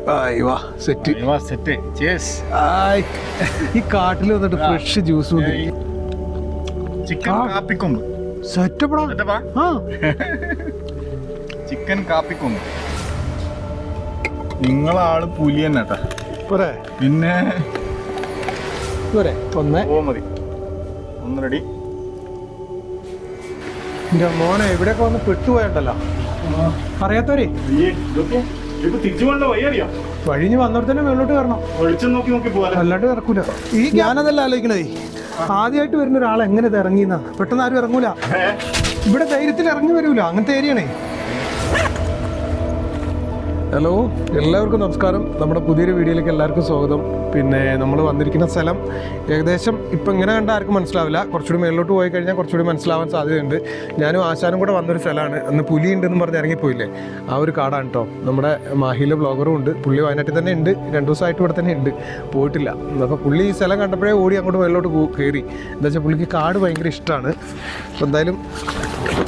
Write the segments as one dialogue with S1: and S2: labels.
S1: ഈ കാട്ടിൽ വന്നിട്ട് ഫ്രഷ് ജ്യൂസ്
S2: ചിക്കൻ കാപ്പിക്കൊമ്പ് ചിക്കൻ കാപ്പിക്കൊമ്പ്. നിങ്ങളാള് പുലി തന്നെ കേട്ടാ. പിന്നെ മതി ഒന്ന് റെഡി.
S1: എന്റെ മോനെ ഇവിടെയൊക്കെ വന്ന് പെട്ടുപോയണ്ടല്ലോ. അറിയാത്തവരെ വഴിഞ്ഞ് വന്നിടത്തന്നെ മേലോട്ട് കയറണം. അല്ലാണ്ട് ഇറക്കൂല. ഈ ഞാനതല്ല ആലോചിക്കണേ, ആദ്യമായിട്ട് വരുന്ന ഒരാൾ എങ്ങനെ ഇത് ഇറങ്ങിന്നാ. പെട്ടെന്ന് ആരും ഇറങ്ങൂല. ഇവിടെ ധൈര്യത്തിൽ ഇറങ്ങി വരൂല. അങ്ങനത്തെ ഏരിയയാണേ. ഹലോ, എല്ലാവർക്കും നമസ്കാരം. നമ്മുടെ പുതിയൊരു വീഡിയോയിലേക്ക് എല്ലാവർക്കും സ്വാഗതം. പിന്നെ നമ്മൾ വന്നിരിക്കുന്ന സ്ഥലം ഏകദേശം ഇപ്പം ഇങ്ങനെ കണ്ടാൽ ആർക്കും മനസ്സിലാവില്ല. കുറച്ചുകൂടി മേളിലോട്ട് പോയി കഴിഞ്ഞാൽ കുറച്ചുകൂടി മനസ്സിലാവാൻ സാധ്യതയുണ്ട്. ഞാനും ആശാനും കൂടെ വന്നൊരു സ്ഥലമാണ്. അന്ന് പുലി ഉണ്ടെന്ന് പറഞ്ഞ് ഇറങ്ങിപ്പോയില്ലേ, ആ ഒരു കാടാണ് കേട്ടോ. നമ്മുടെ മാഹിയിലെ ബ്ലോഗറും ഉണ്ട്. പുള്ളി വയനാട്ടിൽ തന്നെ ഉണ്ട്. 2 ദിവസമായിട്ട് ഇവിടെ തന്നെ ഉണ്ട്, പോയിട്ടില്ല. അപ്പോൾ പുള്ളി ഈ സ്ഥലം കണ്ടപ്പോഴേ ഓടി അങ്ങോട്ട് മേളിലോട്ട് കയറി. എന്താ വെച്ചാൽ പുള്ളിക്ക് കാട് ഭയങ്കര ഇഷ്ടമാണ്. അപ്പോൾ എന്തായാലും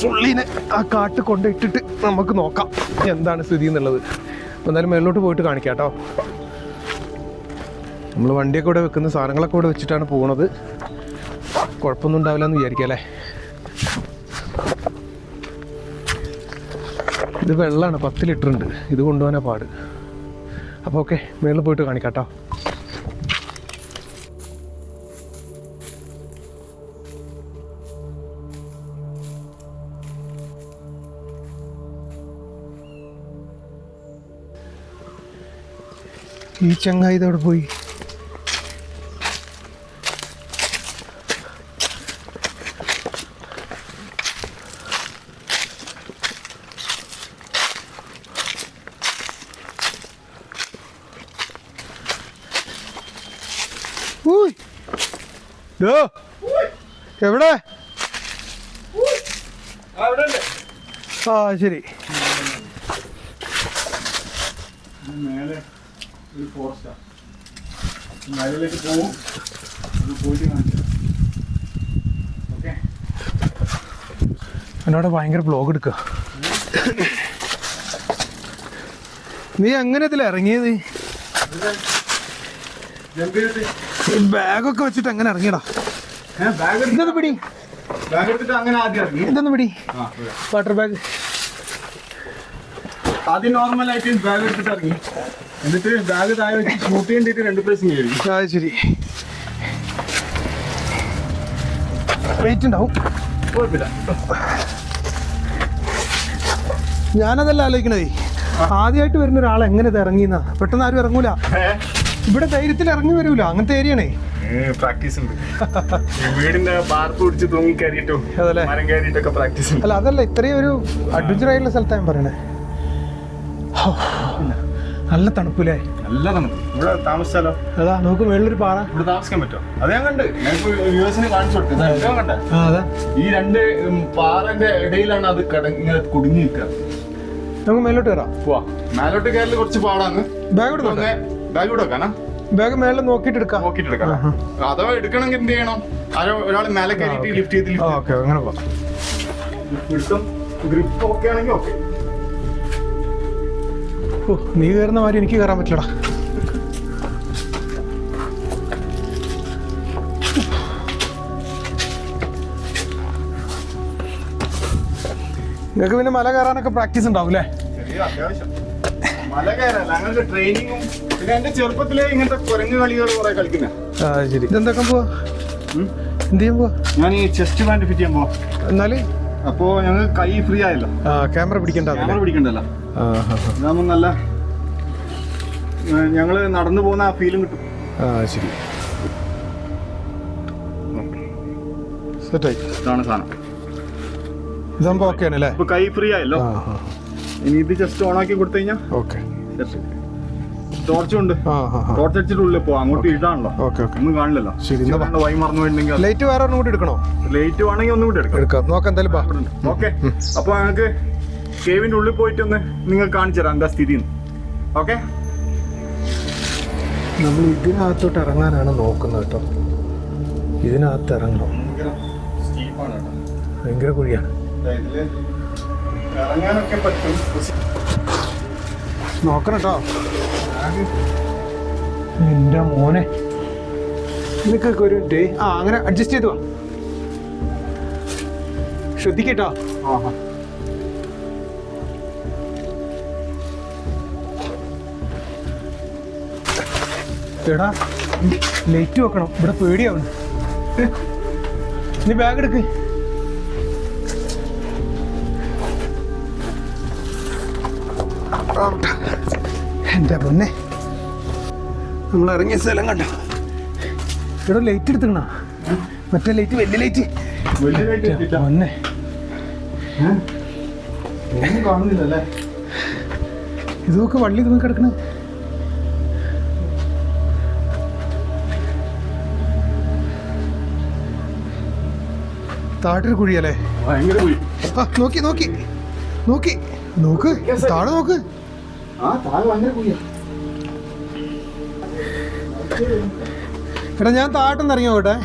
S1: പുള്ളീനെ ആ കാട്ട് കൊണ്ടിട്ടിട്ട് നമുക്ക് നോക്കാം എന്താണ് സ്ഥിതി എന്നുള്ളത്. അപ്പോൾ എന്തായാലും മേളിലോട്ട് പോയിട്ട് കാണിക്കാം കേട്ടോ. നമ്മൾ വണ്ടിയൊക്കെ ഇവിടെ വെക്കുന്ന സാധനങ്ങളൊക്കെ ഇവിടെ വെച്ചിട്ടാണ് പോകുന്നത്. കുഴപ്പമൊന്നും ഉണ്ടാവില്ല എന്ന് വിചാരിക്കാം അല്ലേ. ഇത് വെള്ളമാണ്, 10 ലിറ്റർ ഉണ്ട്. ഇത് കൊണ്ടുപോകാനാ പാട്. അപ്പോൾ ഓക്കെ, മേളിൽ പോയിട്ട് കാണിക്കാം കേട്ടോ. ഈ ചങ്ങായി ഇതവിടെ പോയി. എവിടെ? ആ ശരി. എന്നോട് ഭയങ്കര ബ്ലോഗ് എടുക്കുക. നീ എങ്ങനെ ഇതിൽ ഇറങ്ങിയത്? ബാഗൊക്കെ വെച്ചിട്ട് എങ്ങനെ ഇറങ്ങിയടാ? ഇതൊന്ന് പിടി, ഇതൊന്ന് പിടി. വാട്ടർ ബാഗ്
S2: ആദ്യം നോർമലായിട്ട് ബാഗ് എടുത്തിട്ട് ഇറങ്ങി. എന്നിട്ട് ബാഗ് താഴെ വെച്ച് ഷൂട്ട് ചെയ്തിട്ട് 2 പേഴ്സും കയറി.
S1: ശരി, വെയിറ്റ് ഉണ്ടാവും.
S2: കുഴപ്പമില്ല.
S1: ഞാനതല്ല ആലോചിക്കണേ, ആദ്യമായിട്ട് വരുന്ന ഒരാൾ എങ്ങനെ ഇത് ഇറങ്ങിന്നാ. പെട്ടെന്ന് ആരും ഇറങ്ങൂല. ഇവിടെ ധൈര്യത്തിൽ ഇറങ്ങി വരൂല. അങ്ങനത്തെ ഏരിയയാണേ.
S2: പ്രാക്ടീസ് ഉണ്ട്. വീടിന്റെ പാർപ്പ് പിടിച്ച് തൂങ്ങി കയറിയിട്ടും മരം കയറിയിട്ടൊക്കെ പ്രാക്ടീസ് ഉണ്ട്.
S1: അല്ല, അതല്ല, ഇത്രയും ഒരു അഡ്വഞ്ചർ ആയിട്ടുള്ള സ്ഥലത്താണ് ഞാൻ പറയണേ. നല്ല തണുപ്പില്ലേ?
S2: നല്ല തണുപ്പ്. ഇവിടെ താമസിച്ചാലോ?
S1: അതാ നോക്ക്, മേളിലൊരു പാറ.
S2: ഇവിടെ താമസിക്കാൻ പറ്റുമോ? അത് ഞാൻ കണ്ട്. യുഎസിന് കാണിച്ചു കൊടുത്തു. കണ്ടേ? ഈ 2 പാറന്റെ ഇടയിലാണ് അത് ഇങ്ങനെ കുടുങ്ങി നിൽക്കുക.
S1: നമുക്ക് മേലോട്ട് കയറാം.
S2: പോവാ. മേലോട്ട് കയറല് കുറച്ച് പാടാണ്.
S1: ബാഗ്
S2: ഇവിടെ വെക്കാനാ?
S1: ബാഗ് മേലെ നോക്കിയിട്ട് എടുക്കാം.
S2: അഥവാ എടുക്കണമെങ്കിൽ എന്ത് ചെയ്യണം? ഒരാൾ മേലെ കയറിയിട്ട് ലിഫ്റ്റ് ചെയ്ത്
S1: അങ്ങനെ പോവാം.
S2: ഗ്രിപ്പ് ഓക്കെ ആണെങ്കിൽ ഓക്കെ.
S1: ഓ, നീ കയറുന്ന മാതിരി എനിക്ക് കയറാൻ പറ്റില്ലടാ. നിങ്ങൾക്ക് പിന്നെ മല കയറാനൊക്കെ പ്രാക്ടീസ് ഉണ്ടാവും അല്ലേ?
S2: അത്യാവശ്യം മല കയറല്ല, ഞങ്ങൾക്ക് ട്രെയിനിങ്ങും. പിന്നെ എന്റെ ചെറുപ്പത്തിലേ ഇങ്ങനത്തെ കുരങ്ങ് കളികൾ കുറെ കളിക്കുന്ന.
S1: ശരി. ഇതെന്തൊക്കെ പോവാ? എന്ത് ചെയ്യാൻ പോവാ?
S2: ഞാൻ ഈ ചെസ്റ്റ് ബാൻഡ് ഫിറ്റ് ചെയ്യാൻ പോവാ.
S1: എന്നാല്
S2: അപ്പോ ഞങ്ങൾ കൈ ഫ്രീ ആയല്ലോ.
S1: ക്യാമറ
S2: പിടിക്കണ്ടല്ലോ. ഇതാകുമ്പോ നല്ല ഞങ്ങള് നടന്നു പോകുന്ന ആ ഫീലും കിട്ടും.
S1: ശരി, സെറ്റായി.
S2: ഇതാണ് സാധനം.
S1: ഇതാകുമ്പോ ഓക്കെ ആണല്ലേ?
S2: ഇപ്പൊ കൈ ഫ്രീ ആയല്ലോ. ഇനി ഇത് ജസ്റ്റ് ഓൺ ആക്കി കൊടുത്തു കഴിഞ്ഞാൽ
S1: ഓക്കെ.
S2: ടോർച്ചുണ്ട്. ടോർച്ച് അടിച്ചിട്ട് ഉള്ളിൽ പോവാം. അങ്ങോട്ട് ഇടാണല്ലോ, ഒന്നും കാണില്ലല്ലോ. വഴി മറന്നു പോയിട്ടുണ്ടെങ്കിൽ
S1: ലൈറ്റ് വേറെ ഒന്നും കൂടി എടുക്കണോ?
S2: ലൈറ്റ് വേണമെങ്കിൽ ഒന്നും കൂടി എടുക്കാം.
S1: നോക്കാം എന്തായാലും.
S2: ഓക്കെ, അപ്പൊ ഞങ്ങൾക്ക് കേവിന്റെ ഉള്ളിൽ പോയിട്ട് ഒന്ന് നിങ്ങൾ കാണിച്ചു തരാം എന്താ സ്ഥിതി. ഓക്കെ,
S1: നമ്മൾ ഇതിനകത്തോട്ട് ഇറങ്ങാനാണ് നോക്കുന്നത് കേട്ടോ. ഇതിനകത്ത് ഇറങ്ങണം. ഭയങ്കര കുഴിയാണ്.
S2: ഇറങ്ങാനൊക്കെ പറ്റും.
S1: നോക്കണം കേട്ടോ. എൻ്റെ മോനെ നിനക്കൊക്കെ ഒരു മിനിറ്റ്. ആ അങ്ങനെ അഡ്ജസ്റ്റ് ചെയ്തു വാ. ശ്രദ്ധിക്കട്ടോ. എടാ ലൈറ്റ് വെക്കണം, ഇവിടെ പേടിയാവണം. നീ ബാഗ് എടുക്ക്. എൻ്റെ പൊന്നെ നമ്മൾ ഇറങ്ങിയ സ്ഥലം കണ്ടോ? ഇവിടെ ലൈറ്റ് എടുത്തിക്കണ, മറ്റേ ലൈറ്റ്, വലിയ ലൈറ്റ് പൊന്നെ
S2: കാണുന്നില്ലല്ലേ?
S1: ഇതൊക്കെ വള്ളി തൂങ്ങി കിടക്കണ. താഴൊരു കുഴിയല്ലേ?
S2: ഭയങ്കര കുഴി.
S1: ആ നോക്കി നോക്കി നോക്കി നോക്ക്, താഴെ നോക്ക്. എടാ ഞാൻ താഴോട്ടൊന്ന് ഇറങ്ങി പോട്ടെ.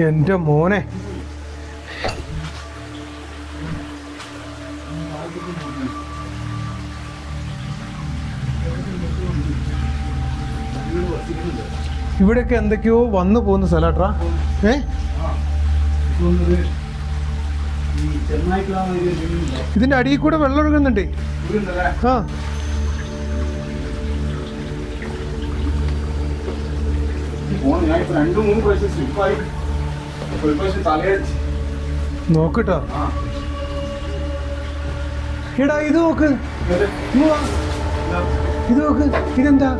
S1: എൻ്റെ മോനെ ഇവിടെയൊക്കെ എന്തൊക്കെയോ വന്നു പോകുന്ന സ്ഥലാട്ടാ. ഇതിന്റെ അടിയിൽ കൂടെ വെള്ളം ഒഴുകുന്നുണ്ട്. ആ നോക്കട്ടോ. എടാ ഇത് നോക്ക്, ഇത് നോക്ക്, ഇതെന്താ?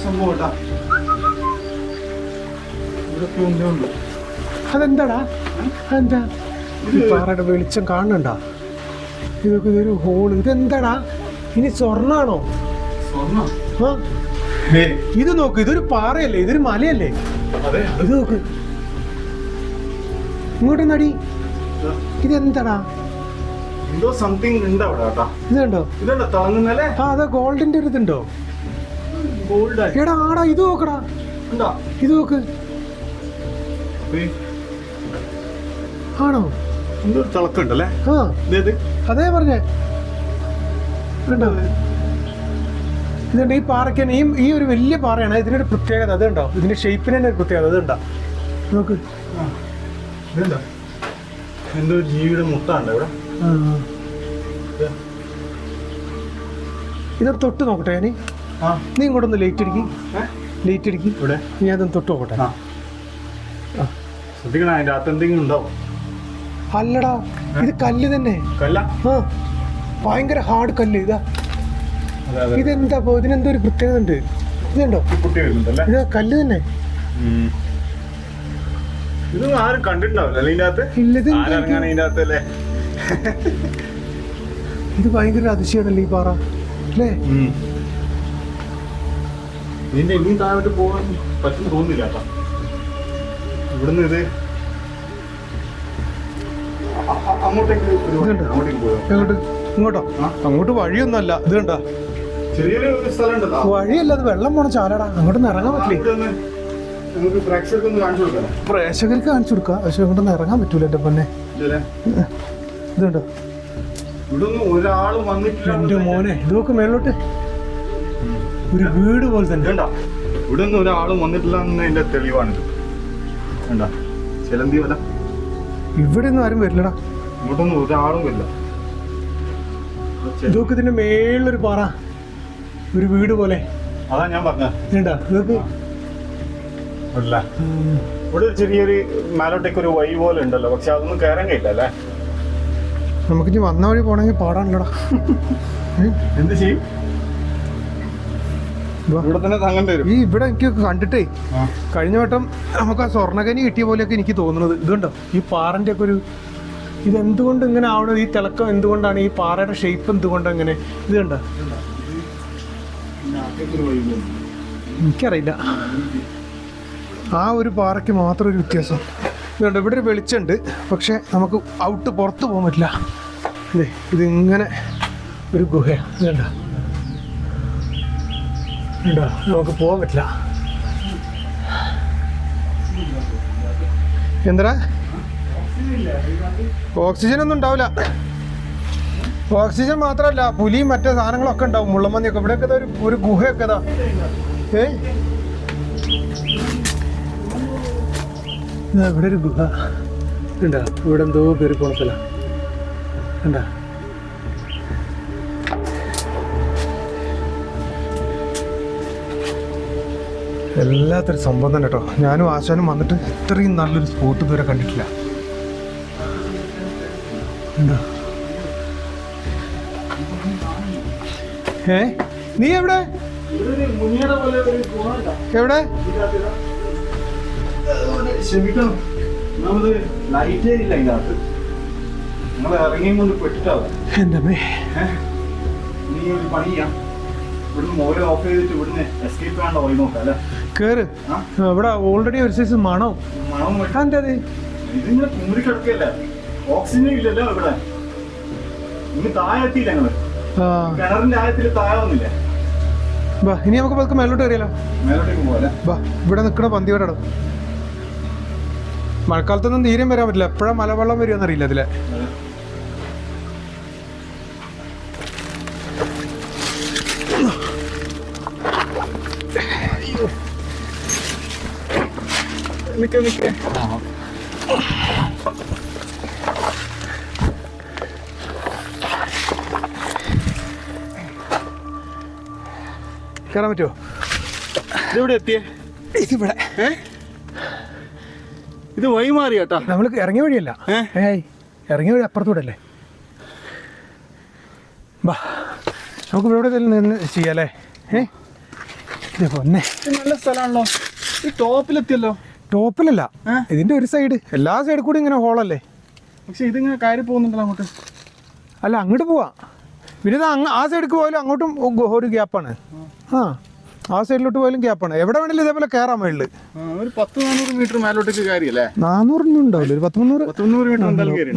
S2: സംഭവം
S1: അതെന്താടാ? അതെന്താ? പാറയുടെ വെളിച്ചം കാണണ്ട. ഇതൊക്കെ ഇതൊരു ഹോള്. ഇതെന്താടാ? ഇനി സ്വർണ്ണാണോ? ആ ഇത് നോക്ക്, ഇതൊരു പാറയല്ലേ, ഇതൊരു മലയല്ലേ? ഇത് നോക്ക്, ഇങ്ങോട്ട് നടി. ഇതെന്താടാ?
S2: എന്തോ സംതിങ് ഉണ്ട് അവിടെ കേട്ടോ.
S1: ഇതുണ്ടോ?
S2: ഇതുണ്ടോ തിളങ്ങുന്നല്ലേ?
S1: ആ അതാ ഗോൾഡിന്റെ ഒരു ഇതുണ്ടോ? എടാ ആടാ, ഇത് നോക്കടാ, ഇത് നോക്ക്. ആണോ?
S2: എന്തോ തിളക്കുണ്ടല്ലേ?
S1: ആ അതേ പറഞ്ഞേ. കണ്ടോ? ഇതുണ്ട് ഈ പാറയ്ക്ക് ഈ ഒരു വലിയ പാറയാണ്. ഇതിനൊരു പ്രത്യേകത അതുണ്ടോ? ഇതിന്റെ ഷേപ്പിന് തന്നെ ഒരു പ്രത്യേകത അതുണ്ടോ? നോക്ക്.
S2: ഇതെന്താ? എന്തോ ഒരു ജീവിയുടെ മുട്ട ഉണ്ട് ഇവിടെ.
S1: ഇതൊരു തൊട്ട് നോക്കട്ടെ ഞാൻ. നീ ഇങ്ങോട്ടൊന്ന് ലൈറ്റ് അടിക്കും, ലൈറ്റ് അടിക്കും. ഇവിടെ നീ അതൊന്ന് തൊട്ട് നോക്കട്ടെ.
S2: ശ്രദ്ധിക്കണം, അതിന്റെ അകത്ത് എന്തെങ്കിലും ഉണ്ടാവും.
S1: അല്ലടാ, ഇത് കല്ല് തന്നെ.
S2: കല്ല?
S1: ആ ഭയങ്കര ഹാർഡ് കല്ല്. ഇതാ ഇതെന്താ? ഇതിനെന്തോ ഒരു പ്രത്യേകത ഉണ്ട്. ഇതുണ്ടോ? ഇത് കല്ല് തന്നെ.
S2: ഇതൊന്നും ആരും കണ്ടിട്ടുണ്ടാവില്ല ഇതിന്റെ അകത്ത്. ഇതിന്റെ അകത്തല്ലേ?
S1: ഇത് ഭയങ്കര അതിശയാണല്ലേ ഈ പാറ അല്ലേ?
S2: ഇതിന്റെ ഇനി താഴോട്ട് പോകാൻ പറ്റുന്ന തോന്നുന്നില്ല കേട്ടോ. ഇവിടുന്ന് ഇത്
S1: ഇങ്ങോട്ടോ? അങ്ങോട്ട് വഴിയൊന്നുമല്ല. ഇത് കണ്ടാ?
S2: ചെറിയൊരു സ്ഥലം ഉണ്ടല്ലോ.
S1: വഴിയല്ല, അത് വെള്ളം പോണ ചാലടാ. അങ്ങോട്ടൊന്നും ഇറങ്ങാൻ പറ്റില്ലേ? പ്രേക്ഷകർക്ക് കാണിച്ചു കൊടുക്കാം, പക്ഷെ അങ്ങോട്ടൊന്നും ഇറങ്ങാൻ പറ്റൂല. എന്റെ പൊന്നെ ഇതുണ്ടോ? എന്റെ മോനെ ഇതൊക്കെ മേലോട്ട് ഒരു വീട് പോലെ തന്നെ.
S2: ഇവിടെ ഒന്നും ഒരാളും വന്നിട്ടില്ല എന്നതിന്റെ തെളിവാണിത്. ചിലന്തി വല
S1: ഇവിടെ ഒന്നും ആരും വരില്ലടാ.
S2: ഇങ്ങോട്ടൊന്നും ഒരാളും വരില്ല.
S1: ഇതൊക്കെ ഇതിന്റെ മേളിലൊരു പാറ, ഒരു വീട് പോലെ.
S2: അതാ ഞാൻ പറഞ്ഞ
S1: ഇതൊക്കെ
S2: ഇവിടെ ചെറിയൊരു മേലോട്ടേക്ക് ഒരു വഴി പോലെ ഉണ്ടല്ലോ, പക്ഷെ അതൊന്നും കയറാൻ കഴിയില്ല അല്ലേ?
S1: നമുക്കിനി വന്ന വഴി പോണെങ്കിൽ പാടാണല്ലോടാ.
S2: എന്ത് ചെയ്യും? ഇവിടെ തന്നെ തങ്ങേണ്ടി വരും.
S1: ഈ ഇവിടെ എനിക്ക് കണ്ടിട്ടേ കഴിഞ്ഞ വട്ടം നമുക്ക് ആ സ്വർണ്ണഖനി കിട്ടിയ പോലെയൊക്കെ എനിക്ക് തോന്നുന്നത്. ഇതുണ്ടോ ഈ പാറന്റെ ഒക്കെ ഒരു ഇതെന്തുകൊണ്ട് ഇങ്ങനെ ആവണത്? ഈ തിളക്കം എന്തുകൊണ്ടാണ്? ഈ പാറയുടെ ഷേപ്പ് എന്തുകൊണ്ടാണ് ഇങ്ങനെ? ഇത് കണ്ടോ? എനിക്കറിയില്ല. ആ ഒരു പാറയ്ക്ക് മാത്രം ഒരു വ്യത്യാസം. ഇതുണ്ട്, ഇവിടെ ഒരു വെളിച്ചമുണ്ട്, പക്ഷെ നമുക്ക് ഔട്ട് പുറത്ത് പോകാൻ പറ്റില്ല. ഇതിങ്ങനെ ഒരു ഗുഹയാണ്. ഇതുണ്ടോ? നമുക്ക് പോകാൻ പറ്റില്ല. എന്താ ഓക്സിജൻ ഒന്നും ഉണ്ടാവില്ല. ഓക്സിജൻ മാത്രമല്ല, പുലിയും മറ്റേ സാധനങ്ങളൊക്കെ ഉണ്ടാവും, മുള്ളമന്തിയൊക്കെ. ഇവിടെയൊക്കെ ഒരു ഗുഹയൊക്കെ ഇതാ. ഇവിടെ ഒരു ഗുഹ ഉണ്ടാ. ഇവിടെ എന്തോ പേര് പോണ സ്ഥലം ഉണ്ടാ. എല്ലാത്തൊരു സംഭവം തന്നെ കേട്ടോ. ഞാനും ആശാനും വന്നിട്ട് ഇത്രയും നല്ലൊരു സ്പോട്ട് ഇതുവരെ കണ്ടിട്ടില്ല. എന്താ നീ എവിടെ എവിടെ?
S2: ക്ഷമിക്കണം, ലൈറ്റ് ഇല്ല ഇതിനകത്ത്. നിങ്ങൾ ഇറങ്ങിയും കൊണ്ട് പെട്ടിട്ടാവും.
S1: എൻ്റെ
S2: നീ ഒരു പണി ചെയ്യാം, ഇവിടുന്ന് മോലെ ഓഫ് ചെയ്തിട്ട് ഇവിടുന്ന് എസ്കേപ്പ് വേണ്ട പോയി നോക്കാം അല്ലേ?
S1: കേറ്. ഇവിടെ ഓൾറെഡി ഒരു സൈസ് മണം. എന്താ
S2: ഇതിങ്ങനെ കുമ്മിരി കിടക്കല്ലേ, ഓക്സിജൻ ഇല്ലല്ലോ ഇവിടെ. ഇനി താഴെ എത്തിയില്ല ഞങ്ങള്, കിണറിന്റെ ആഴത്തിൽ താഴെ വന്നില്ലേ.
S1: ബാ, ഇനി നമുക്ക് പതുക്കെ മേലോട്ട് കയറിയാലോ?
S2: മേലോട്ടേക്ക് പോകാല്ലേ?
S1: ബാ, ഇവിടെ നിൽക്കണ പന്തിയോടെ. മഴക്കാലത്തൊന്നും തീരെയും വരാൻ പറ്റില്ല, എപ്പോഴാ മലവെള്ളം വരുമെന്നറിയില്ല അതിലെ. കയറാൻ പറ്റുമോ?
S2: ഇതെവിടെ എത്തിയേ?
S1: ഇതിവിടെ.
S2: ഇത് വഴി മാറി കേട്ടാ.
S1: നമ്മൾ ഇറങ്ങിയ വഴിയല്ല, ഇറങ്ങിയ വഴി അപ്പുറത്തൂടെ അല്ലേ. ബാ, നമുക്ക് ഇവിടെ നിന്ന് ചെയ്യാല്ലേ. പൊന്നെ,
S2: നല്ല സ്ഥലമാണല്ലോ. ഈ ടോപ്പിലെത്തിയല്ലോ.
S1: ടോപ്പിലല്ല, ഇതിന്റെ ഒരു സൈഡ്, എല്ലാ സൈഡിൽ കൂടി ഇങ്ങനെ ഹോളല്ലേ.
S2: പക്ഷെ ഇതിങ്ങനെ കയറി പോകുന്നുണ്ടല്ലോ അങ്ങോട്ട്.
S1: അല്ല, അങ്ങോട്ട് പോവാ. പിന്നെ ഇത് ആ സൈഡിലേക്ക് പോയാലും അങ്ങോട്ടും ഒരു ഗ്യാപ്പാണ്. ആ സൈഡിലോട്ട് പോയാലും ഗ്യാപ്പാണ്. എവിടെ വേണേലും ഇതേപോലെ കയറാൻ മേളില്.
S2: ഒരു 10-400 മീറ്റർ മേലോട്ടേക്ക് കയറിയല്ലേ?
S1: 400 ഉണ്ടാവില്ല, ഒരു 10-300
S2: മീറ്റർ എന്തായാലും കയറി.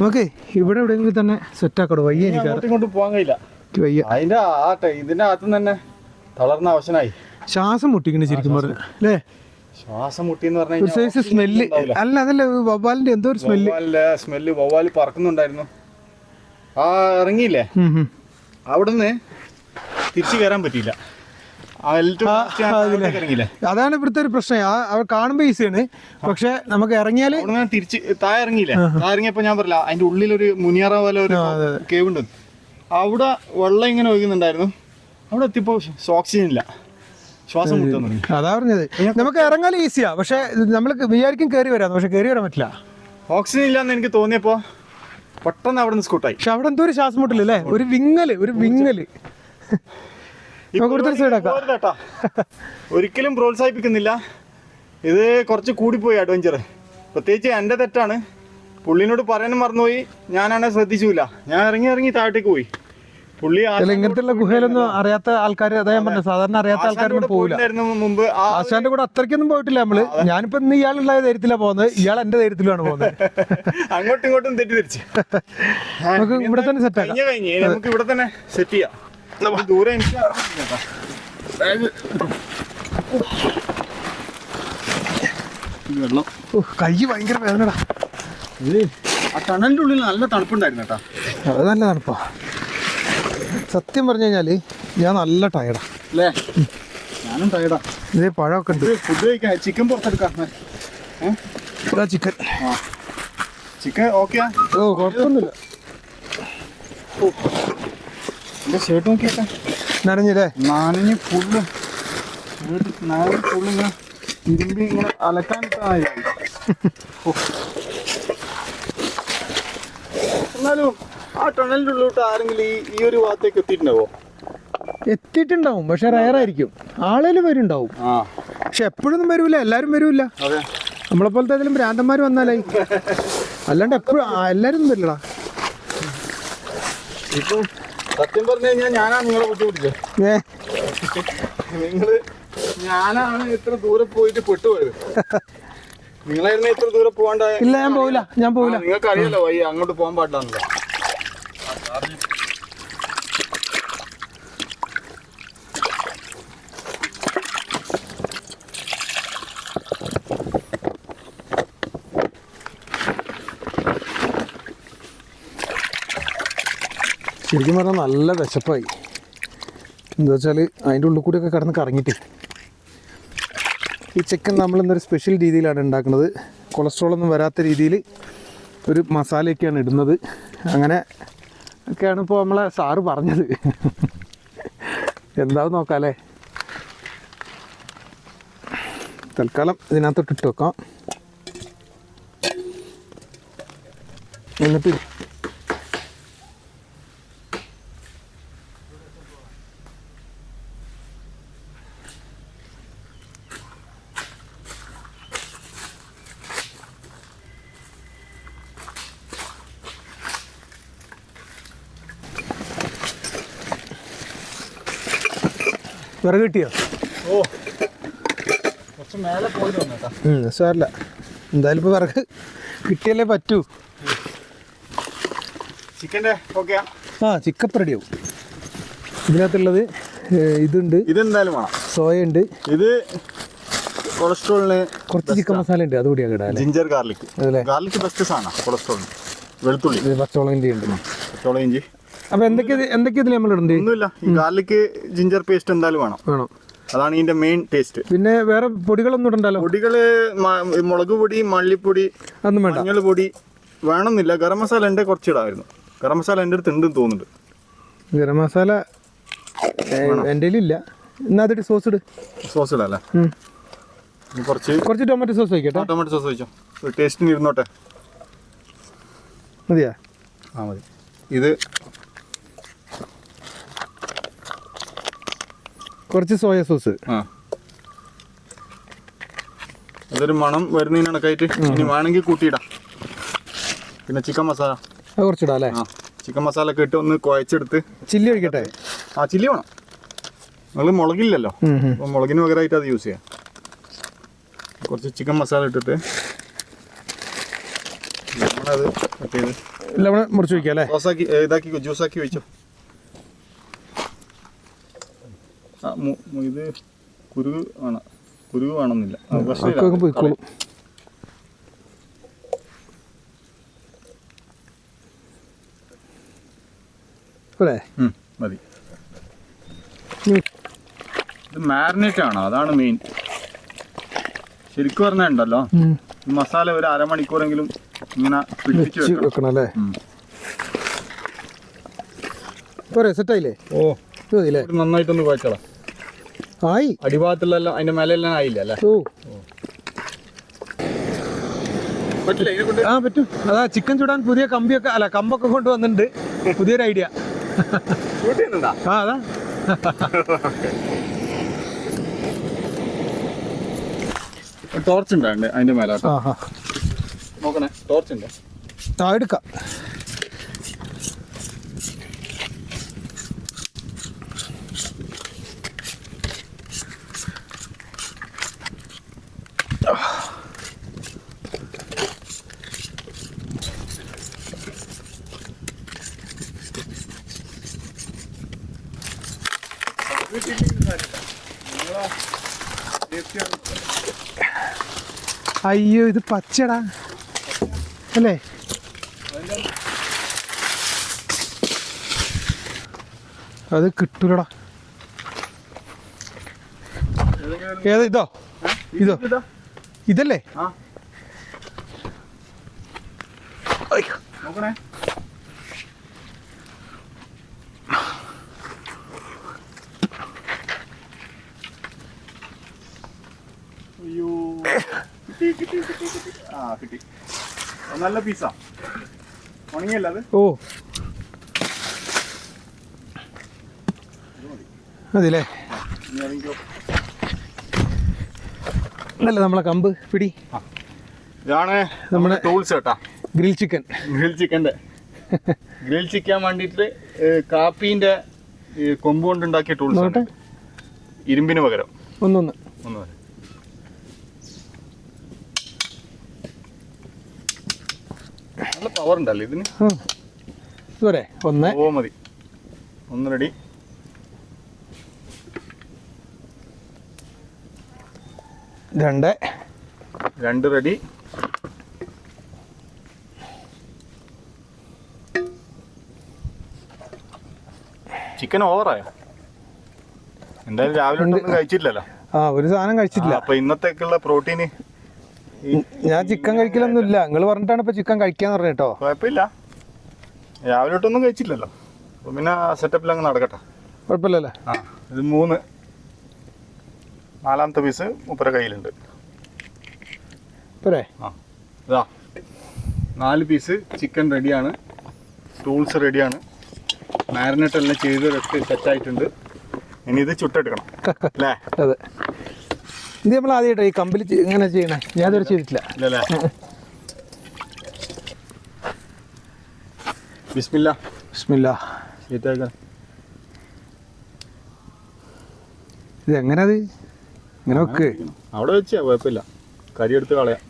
S1: ഓക്കെ, ഇവിടെ എവിടെയെങ്കിലും തന്നെ സെറ്റ് ആക്കടോ. വയ്യ, എനിക്ക്
S2: ഇങ്ങോട്ട് പോകാൻ കഴിയില്ല.
S1: വയ്യ.
S2: അതിന്റെ ഇതിന്റെ അകത്ത് തന്നെ തളർന്ന അവശനായി.
S1: ശ്വാസം മുട്ടിക്കണേ ശരിക്കും പറഞ്ഞു അല്ലേ?
S2: ശ്വാസം മുട്ടിന്ന്
S1: ഒരു സൈസ് സ്മെല്ല്. അല്ല, അതല്ല, വവ്വാലിന്റെ എന്തോ ഒരു
S2: സ്മെല്ല്. വവ്വാല് പറക്കുന്നുണ്ടായിരുന്നു. ഇറങ്ങിയില്ലേ, അവിടുന്ന് തിരിച്ചു കയറാൻ പറ്റിയില്ല.
S1: അതാണ് ഇവിടുത്തെ ഒരു പ്രശ്നം. അവർ കാണുമ്പോ ഈസിയാണ്, പക്ഷെ നമുക്ക് ഇറങ്ങിയാല്
S2: തിരിച്ച് താഴെ ഇറങ്ങിയില്ലേ. താഴെ ഇറങ്ങിയപ്പോ ഞാൻ പറഞ്ഞില്ല, അതിന്റെ ഉള്ളിലൊരു മുനിയറ പോലെ ഒരു കേവ് ഉണ്ട്. അവിടെ വെള്ളം ഇങ്ങനെ ഒഴുകുന്നുണ്ടായിരുന്നു. അവിടെ എത്തിയപ്പോ ഓക്സിജൻ ഇല്ല, ശ്വാസം മുട്ടാൻ തുടങ്ങി.
S1: അതാ പറഞ്ഞത്, നമുക്ക് ഇറങ്ങാൻ ഈസിയാ, പക്ഷെ നമ്മൾ വിചാരിക്കും കയറി വരാം, പക്ഷെ കയറി വരാൻ പറ്റില്ല.
S2: ഓക്സിജൻ ഇല്ലാന്ന് എനിക്ക് തോന്നിയപ്പോ പെട്ടെന്ന് അവിടെ നിന്ന് സ്കൂട്ടായി.
S1: പക്ഷെ അവിടെ എന്തോ ഒരു ശ്വാസം മുട്ടില്ലല്ലേ, ഒരു വിങ്ങല്.
S2: ഒരിക്കലും പ്രോത്സാഹിപ്പിക്കുന്നില്ല. ഇത് കുറച്ച് കൂടിപ്പോയി അഡ്വഞ്ചർ. പ്രത്യേകിച്ച് എൻ്റെ തെറ്റാണ്. പുള്ളിനോട് പറയാനും മറന്നുപോയി, ഞാനാണെ ശ്രദ്ധിച്ചില്ല. ഞാൻ ഇറങ്ങി താഴത്തേക്ക് പോയി. പുള്ളി
S1: ഇങ്ങനത്തെ ഗുഹയിലൊന്നും അറിയാത്ത ആൾക്കാർ, അതാ ഞാൻ പറഞ്ഞത്, സാധാരണ അറിയാത്ത ആൾക്കാരൊന്നും പോകില്ല.
S2: മുമ്പ്
S1: ആശാന്റെ കൂടെ അത്രയ്ക്കൊന്നും പോയിട്ടില്ല നമ്മള്. ഞാനിപ്പോ ഇന്ന് ഇയാളുള്ള ധൈര്യത്തിലാണ് പോകുന്നത്, ഇയാൾ എന്റെ ധൈര്യത്തിലാണ് പോകുന്നത്.
S2: അങ്ങോട്ടും ഇങ്ങോട്ടും തെറ്റിദ്ധരിച്ച്
S1: നമുക്ക് ഇവിടെ തന്നെ സെറ്റ് ആക്കാം.
S2: നമുക്ക് ഇവിടെ തന്നെ സെറ്റ് ചെയ്യാം. ദൂരെ എനിക്ക് വെള്ളം
S1: കൈ ഭയങ്കര വേദനടാ.
S2: ഇത് ആ ടണലിന്റെ ഉള്ളിൽ നല്ല തണുപ്പുണ്ടായിരുന്നു കേട്ടാ.
S1: അത് നല്ല തണുപ്പാ. സത്യം പറഞ്ഞു കഴിഞ്ഞാല് ഞാൻ നല്ല ടയർഡാ
S2: അല്ലേ? ഞാനും ടയർഡാ.
S1: ഇതേ പഴമൊക്കെ ഉണ്ട്.
S2: ഫുഡ് കഴിക്കാം. ചിക്കൻ പുറത്തെടുക്കാം. ചിക്കൻ ഓക്കെയാ?
S1: ഓ, കുഴപ്പമൊന്നുമില്ല.
S2: എന്റെ ഷർട്ട് നോക്കിയേക്കാ,
S1: നനഞ്ഞില്ലേ?
S2: നനഞ്ഞ് ഫുള്ള് ഇങ്ങനെ ഇരുമ്പി ഇങ്ങനെ അലക്കാൻ. എന്നാലും ആ ടണലിന്റെ ഉള്ളിലോട്ട് ആരെങ്കിലും ഈ ഒരു ഭാഗത്തേക്ക്
S1: എത്തിയിട്ടുണ്ടാവും, പക്ഷെ റയറായിരിക്കും. ആളുകൾ വരുന്നുണ്ടാവും, പക്ഷെ എപ്പോഴൊന്നും വരൂല, എല്ലാരും വരൂല. നമ്മളെ പോലത്തെ ഏതെങ്കിലും ഭ്രാന്തന്മാർ വന്നാലായി, അല്ലാണ്ട് എപ്പോഴും എല്ലാരും ഒന്നും വരില്ലടാ.
S2: ഇപ്പം സത്യം പറഞ്ഞു കഴിഞ്ഞാൽ ഞാനാണ് നിങ്ങളെ ബുദ്ധിമുട്ടിച്ചത്. ഞാനാണ് ഇത്ര ദൂരെ പോയിട്ട് പെട്ടുപോയത്. നിങ്ങളായിരുന്നു ഇത്ര ദൂരെ പോകാണ്ടായ.
S1: ഇല്ല, ഞാൻ പോവില്ല.
S2: നിങ്ങൾക്ക് അറിയാലോ വയ്യ, അങ്ങോട്ട് പോകാൻ പാടില്ലാന്നല്ലോ.
S1: ശരിക്കും പറഞ്ഞാൽ നല്ല വിശപ്പായി. എന്താ വെച്ചാൽ അതിൻ്റെ ഉള്ളിൽ കൂടിയൊക്കെ കിടന്ന് കറങ്ങിയിട്ട്. ഈ ചിക്കൻ നമ്മളിന്നൊരു സ്പെഷ്യൽ രീതിയിലാണ് ഉണ്ടാക്കുന്നത്. കൊളസ്ട്രോളൊന്നും വരാത്ത രീതിയിൽ ഒരു മസാലയൊക്കെയാണ് ഇടുന്നത്. അങ്ങനെ ഒക്കെയാണ് ഇപ്പോൾ നമ്മളെ സാറ് പറഞ്ഞത്. എന്താവും നോക്കാം അല്ലേ. തൽക്കാലം ഇതിനകത്തോട്ട് ഇട്ട് വെക്കാം. എന്നിട്ട് വിറക് കിട്ടിയോ?
S2: ഓ കുറച്ച് മേലെ പോയി വന്നേട്ടാ.
S1: സാറില്ല, എന്തായാലും ഇപ്പോൾ വിറക് കിട്ടിയല്ലേ പറ്റൂ.
S2: ചിക്കൻ്റെ ഓക്കെയാ?
S1: ചിക്കൻ റെഡിയാവും. ഇതിനകത്തുള്ളത് ഇതുണ്ട്,
S2: ഇതെന്തായാലും വേണം.
S1: സോയ ഉണ്ട്,
S2: ഇത് കൊളസ്ട്രോളിന്
S1: കുറച്ച് ചിക്കൻ മസാല ഉണ്ട്, അതുകൂടിയാണ് ഇടാം.
S2: ജിഞ്ചർ ഗാർലിക്,
S1: അതല്ലേ?
S2: ഗാർലിക് ബെസ്റ്റ് സാധനമാണ് കൊളസ്ട്രോളിന്. വെളുത്തുള്ളി,
S1: പച്ചമുളക് ഇഞ്ചി ഉണ്ട്.
S2: പച്ചമുളക് ഇഞ്ചി.
S1: അപ്പോൾ എന്തൊക്കെ ഇതിൽ നമ്മൾ ഇടണ്ടേ?
S2: ഒന്നുമില്ല, ഈ ഗാർലിക് ജിഞ്ചർ പേസ്റ്റ് എന്തായാലും വേണം. അതാണ് ഇതിന്റെ മെയിൻ ടേസ്റ്റ്.
S1: പിന്നെ വേറെ പൊടികളൊന്നും ഇടണ്ടല്ലോ?
S2: പൊടികള് മുളക് പൊടി, മല്ലിപ്പൊടി, മഞ്ഞൾ പൊടി വേണമെന്നില്ല. ഗരം മസാല എൻ്റെ കുറച്ച് ഇടാമായിരുന്നു. ഗരം മസാല എൻ്റെ അടുത്ത് ഉണ്ടെന്ന് തോന്നുന്നുണ്ട്.
S1: ഗരം മസാല എൻ്റെ ഇല്ല. എന്നാൽ അതിട്ട് സോസ് ഇട്.
S2: സോസ് ഇടല്ലേ? കുറച്ച്
S1: ടൊമാറ്റോ സോസ് വയ്ക്കട്ടെ.
S2: ടൊമാറ്റോ സോസ് വെച്ചോ, ടേസ്റ്റിന് ഇരുന്നോട്ടെ.
S1: മതിയാ?
S2: മതി. ഇത്
S1: കുറച്ച് സോയ സോസ്.
S2: അതൊരു മണം വരുന്നതിന് കണക്കായിട്ട് ഇനി വേണമെങ്കിൽ കൂട്ടിയിടാം. പിന്നെ ചിക്കൻ മസാല
S1: കുറച്ചിടാം അല്ലേ?
S2: ചിക്കൻ മസാല ഒക്കെ ഇട്ട് ഒന്ന് കുഴച്ചെടുത്ത്.
S1: ചില്ലി ഒഴിക്കട്ടെ?
S2: ചില്ലി വേണം. നമ്മൾ മുളകില്ലല്ലോ, അപ്പോൾ മുളകിന് പകരമായിട്ട് അത് യൂസ് ചെയ്യാം. കുറച്ച് ചിക്കൻ മസാല ഇട്ടിട്ട് നമ്മളത്
S1: മുറിച്ച് വയ്ക്കാം അല്ലേ?
S2: സോസാക്കി ഇതാക്കി ജ്യൂസാക്കി വെച്ചോ. ഇത് കുരുവ് വേണമെന്നില്ല.
S1: പോയിക്കോളും.
S2: മതി. ഇത് മാരിനേറ്റ് ആണ്, അതാണ് മെയിൻ. ശരിക്കും പറഞ്ഞാൽ ഉണ്ടല്ലോ, മസാല ഒരു അരമണിക്കൂറെങ്കിലും ഇങ്ങനെ പിടിപ്പിച്ച്
S1: വെക്കണം അല്ലേ? സെറ്റായില്ലേ?
S2: ഓ നന്നായിട്ടൊന്ന് കുഴച്ചോളാം.
S1: ആയി.
S2: അടിഭാഗത്തുള്ള അതിന്റെ മേലെല്ലാം ആയില്ല അല്ലേ?
S1: ഓ
S2: പറ്റില്ല.
S1: പറ്റും. അതാ ചിക്കൻ ചുടാൻ പുതിയ കമ്പൊക്കെ കൊണ്ടുവന്നിട്ടുണ്ട്. പുതിയൊരു ഐഡിയ. അതാ
S2: ടോർച്ച് ഉണ്ട് അതിന്റെ മേലെ. നോക്കണേ, ടോർച്ച് ഉണ്ട്.
S1: എടുക്കാം. അയ്യോ, ഇത് പച്ചടാ അല്ലേ? അത് കിട്ടൂലടാ. ഏതാ? ഇതോ ഇതല്ലേ?
S2: നോക്കണേ. അയ്യോ, കിട്ടി. നല്ല പീസാ. ഉണങ്ങിയല്ല അത്?
S1: ഓ അതില്ലേ? നമ്മളെ കമ്പ് പിടി.
S2: ഇതാണ് നമ്മുടെ ടൂൾസ് കേട്ടാ.
S1: ഗ്രിൽ ചിക്കൻ്റെ
S2: ഗ്രിൽ ചിക്കൻ വേണ്ടിയിട്ട് കാപ്പീൻ്റെ കൊമ്പ് കൊണ്ടുണ്ടാക്കിയ ടൂൾസ്. ഇരുമ്പിന് പകരം
S1: ഒന്ന്
S2: നല്ല പവർ ഉണ്ടല്ലോ ഇതിന്.
S1: ഇതുവരെ
S2: മതി. ഒന്ന് റെഡി. രണ്ട് റെഡി. ചിക്കൻ ഓവറായോ? എന്തായാലും രാവിലെ ഒന്നും കഴിച്ചിട്ടില്ലല്ലോ.
S1: ആ, ഒരു സാധനം കഴിച്ചിട്ടില്ല.
S2: അപ്പൊ ഇന്നത്തേക്കുള്ള പ്രോട്ടീന്
S1: ഞാൻ ചിക്കൻ കഴിക്കലൊന്നും ഇല്ല. നിങ്ങൾ പറഞ്ഞിട്ടാണ് ഇപ്പൊ ചിക്കൻ കഴിക്കാന്ന് പറഞ്ഞോ.
S2: കുഴപ്പമില്ല, രാവിലെ തൊട്ടൊന്നും കഴിച്ചില്ലല്ലോ. അപ്പൊ പിന്നെ സെറ്റപ്പിൽ അങ്ങ് നടക്കട്ടെ,
S1: കുഴപ്പമില്ലല്ലേ.
S2: ആ, ഇത് 3, 4ാമത്തെ പീസ് മൂപ്പര കയ്യിലുണ്ട്.
S1: പോരെ?
S2: ആ, ഇതാ 4 പീസ് ചിക്കൻ റെഡിയാണ്, ടൂൾസ് റെഡിയാണ്, മാരിനേറ്റ് എല്ലാം ചെയ്ത് സെറ്റായിട്ടുണ്ട്. ഇനി ഇത് ചുട്ടെടുക്കണം അല്ലേ?
S1: അതെ. ഇത് നമ്മൾ ആദ്യമായിട്ടോ ഈ കമ്പിൽ ഇങ്ങനെ ചെയ്യണേ, ഞാൻ ഇതുവരെ ചെയ്തിട്ടില്ല.
S2: ഇല്ലല്ലേ? ബിസ്മില്ലാ.
S1: ബിസ്മില്ലാ.
S2: ശീറ്റാക്കാൻ
S1: ഇത് എങ്ങനെ അത് ഇങ്ങനെ വെക്ക്?
S2: അവിടെ വെച്ചാ കുഴപ്പമില്ല, കരി എടുത്ത് കളയാം.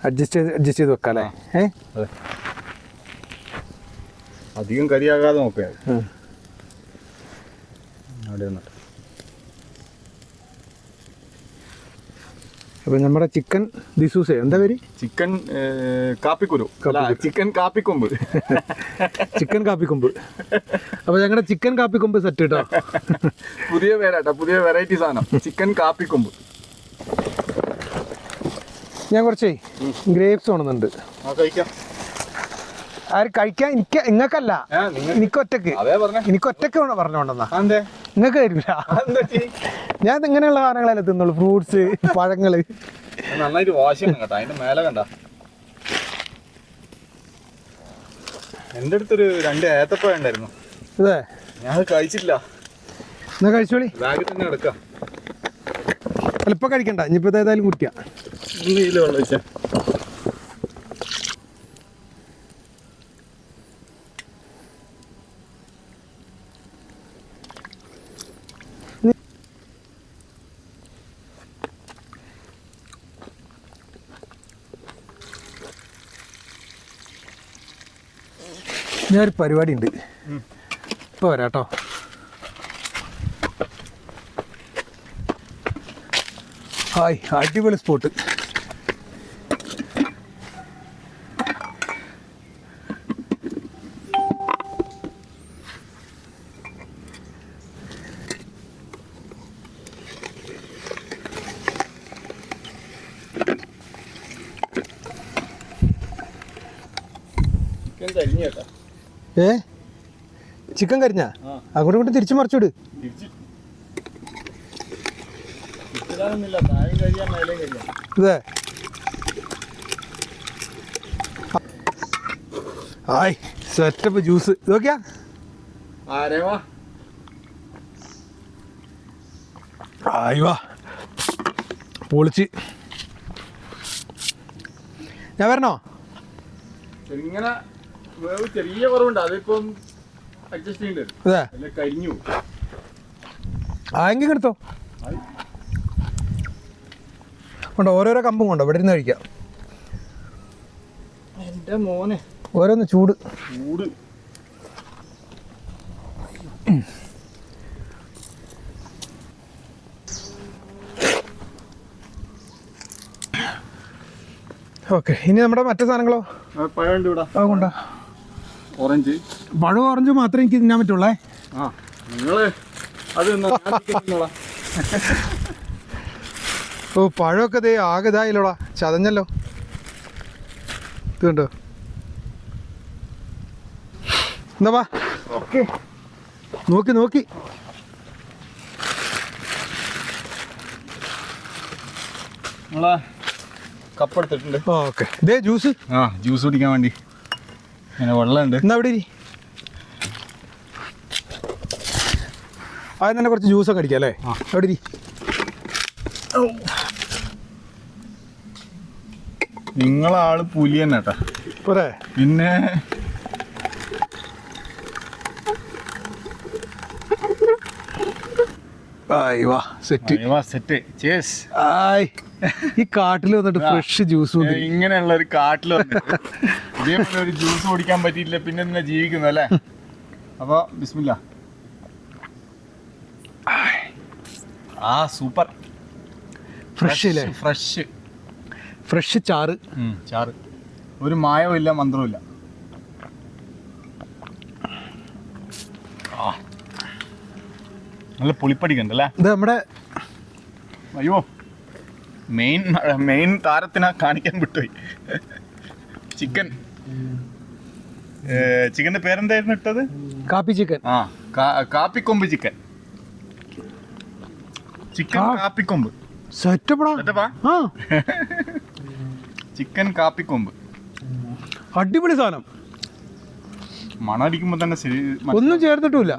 S1: അഡ്ജസ്റ്റ് ചെയ്ത് വെക്കാം അല്ലേ?
S2: അതെ, അധികം കരിയാകാതെ നോക്കുക. അവിടെ വന്നിട്ട്
S1: അപ്പൊ നമ്മുടെ ചിക്കൻ ദിസൂസേ, എന്താ പേര്?
S2: ചിക്കൻ കാപ്പിക്കുരു, ചിക്കൻ കാപ്പിക്കൊമ്പ്.
S1: ചിക്കൻ കാപ്പിക്കൊമ്പ്. അപ്പൊ ഞങ്ങളുടെ ചിക്കൻ കാപ്പിക്കൊമ്പ് സെറ്റ് കേട്ടോ.
S2: പുതിയ പേരാട്ടോ, പുതിയ വെറൈറ്റി സാധനം, ചിക്കൻ കാപ്പിക്കൊമ്പ്.
S1: ഞാൻ കുറച്ചേ ഗ്രേപ്സ് വേണമെന്നുണ്ട്.
S2: കഴിക്കാം.
S1: ആര് കഴിക്കാൻ? നിങ്ങൾക്കല്ല, എനിക്കൊറ്റക്ക്. എനിക്കൊറ്റക്ക് പറഞ്ഞോണ്ടെന്നാ, നിങ്ങൾക്ക് തരില്ല. ഞാൻ ഇങ്ങനെയുള്ള സാധനങ്ങളല്ലേ തിന്നുള്ളൂ, ഫ്രൂട്ട്സ്, പഴങ്ങള്.
S2: നന്നായിട്ട് വാഷ് ചെയ്യണം കേട്ടോ. അതിന്റെ മേലെ കണ്ട എൻ്റെ അടുത്തൊരു 2 ഏത്തപ്പഴം ഉണ്ടായിരുന്നു.
S1: അതെ,
S2: ഞാൻ കഴിച്ചിട്ടില്ല.
S1: എന്നാ കഴിച്ചോളി.
S2: ബാഗിൽ തന്നെ എടുക്കാം.
S1: അല്ല, ഇപ്പൊ കഴിക്കണ്ട, ഇനിയിപ്പോ ഏതായാലും കുടിക്കാം.
S2: വെള്ളം വെച്ചാ
S1: ഞാനൊരു പരിപാടി ഉണ്ട്, ഇപ്പൊ വരാട്ടോ. ഹായ്, അടിപൊളി സ്പോട്ട്. ചിക്കൻ കരിഞ്ഞാ? അങ്ങോട്ടും ഇങ്ങോട്ടും തിരിച്ചു മറിച്ചോട്. ഇതേ, ഹായ്, സെറ്റപ്പ് ജ്യൂസ് ഇതൊക്കെയാ. ആയി വാ, പൊളിച്ച്. ഞാൻ വരണോ?
S2: ഇങ്ങനെ ചെറിയ കുറവുണ്ട്, അതിപ്പം അഡ്ജസ്റ്റ് ചെയ്യേണ്ടി വരും. കരിഞ്ഞു.
S1: ആയെങ്കിൽ എടുത്തോ. കൊണ്ടോ, ഓരോരോ കമ്പും കൊണ്ടോ, ഇവിടെ ഇരുന്ന് കഴിക്കാം.
S2: എൻ്റെ മോനെ,
S1: ഓരോന്ന് ചൂട്. ഓക്കെ, ഇനി നമ്മുടെ മറ്റു സാധനങ്ങളോ?
S2: പഴമുണ്ട് ഇവിടെ.
S1: അതുകൊണ്ടാ
S2: ഓറഞ്ച്.
S1: പഴം ഓറഞ്ച് മാത്രമേ എനിക്ക് തിന്നാൻ പറ്റുള്ളേ.
S2: ആ, നിങ്ങള് അത്
S1: ഓ, പഴമൊക്കെ ദേ ആകെ ഇതായില്ലോടാ, ചതഞ്ഞല്ലോ. ഇത് കണ്ടോ? എന്താ വാ,
S2: ഓക്കെ,
S1: നോക്കി നോക്കി.
S2: നിങ്ങളെ കപ്പ് എടുത്തിട്ടുണ്ട്.
S1: ഓക്കെ, ഇതേ ജ്യൂസ്.
S2: ആ, ജ്യൂസ് കുടിക്കാൻ വേണ്ടി ഇങ്ങനെ വെള്ളമുണ്ട്.
S1: എന്നാ അവിടെ ഇരി. ആദ്യം തന്നെ കുറച്ച് ജ്യൂസൊക്കെ അടിക്കാം അല്ലേ? അവിടെ ഇരി.
S2: നിങ്ങളാള് പുലി തന്നെ കേട്ടാ.
S1: പോരെ?
S2: പിന്നെ സെറ്റ്.
S1: ഈ കാട്ടിൽ വന്നിട്ട് ഫ്രഷ് ജ്യൂസ്,
S2: ഇങ്ങനെയുള്ള ഒരു കാട്ടിൽ വന്നിട്ട് ഇതേപോലെ ഒരു ജ്യൂസ് കുടിക്കാൻ പറ്റിയില്ല, പിന്നെ തന്നെ ജീവിക്കുന്നു അല്ലേ? അപ്പൊ ബിസ്മില്ലാ. ആ, സൂപ്പർ,
S1: ഫ്രഷ് ഫ്രഷ് ചാറ്.
S2: ചാറ് ഒരു മായവും ഇല്ല, മന്ത്രവും ഇല്ല. നല്ല പുളിപ്പടിക്കണ്ടല്ലേ
S1: ഇത് നമ്മുടെ
S2: അയ്യോ മെയിൻ താരത്തിനെ കാണിക്കാൻ വിട്ടുപോയി. ചിക്കൻ്റെ പേരെന്തായിരുന്നു ഇട്ടത്?
S1: കാപ്പി ചിക്കൻ.
S2: കാപ്പിക്കൊമ്പ് ചിക്കൻ. കാപ്പിക്കൊമ്പ്
S1: സെറ്റപ്പാ.
S2: ചിക്കൻ കാപ്പിക്കൊമ്പ്
S1: അടിപൊളി സാധനം.
S2: മണം അടിക്കുമ്പോ തന്നെ
S1: ഒന്നും ചേർത്തിട്ടില്ല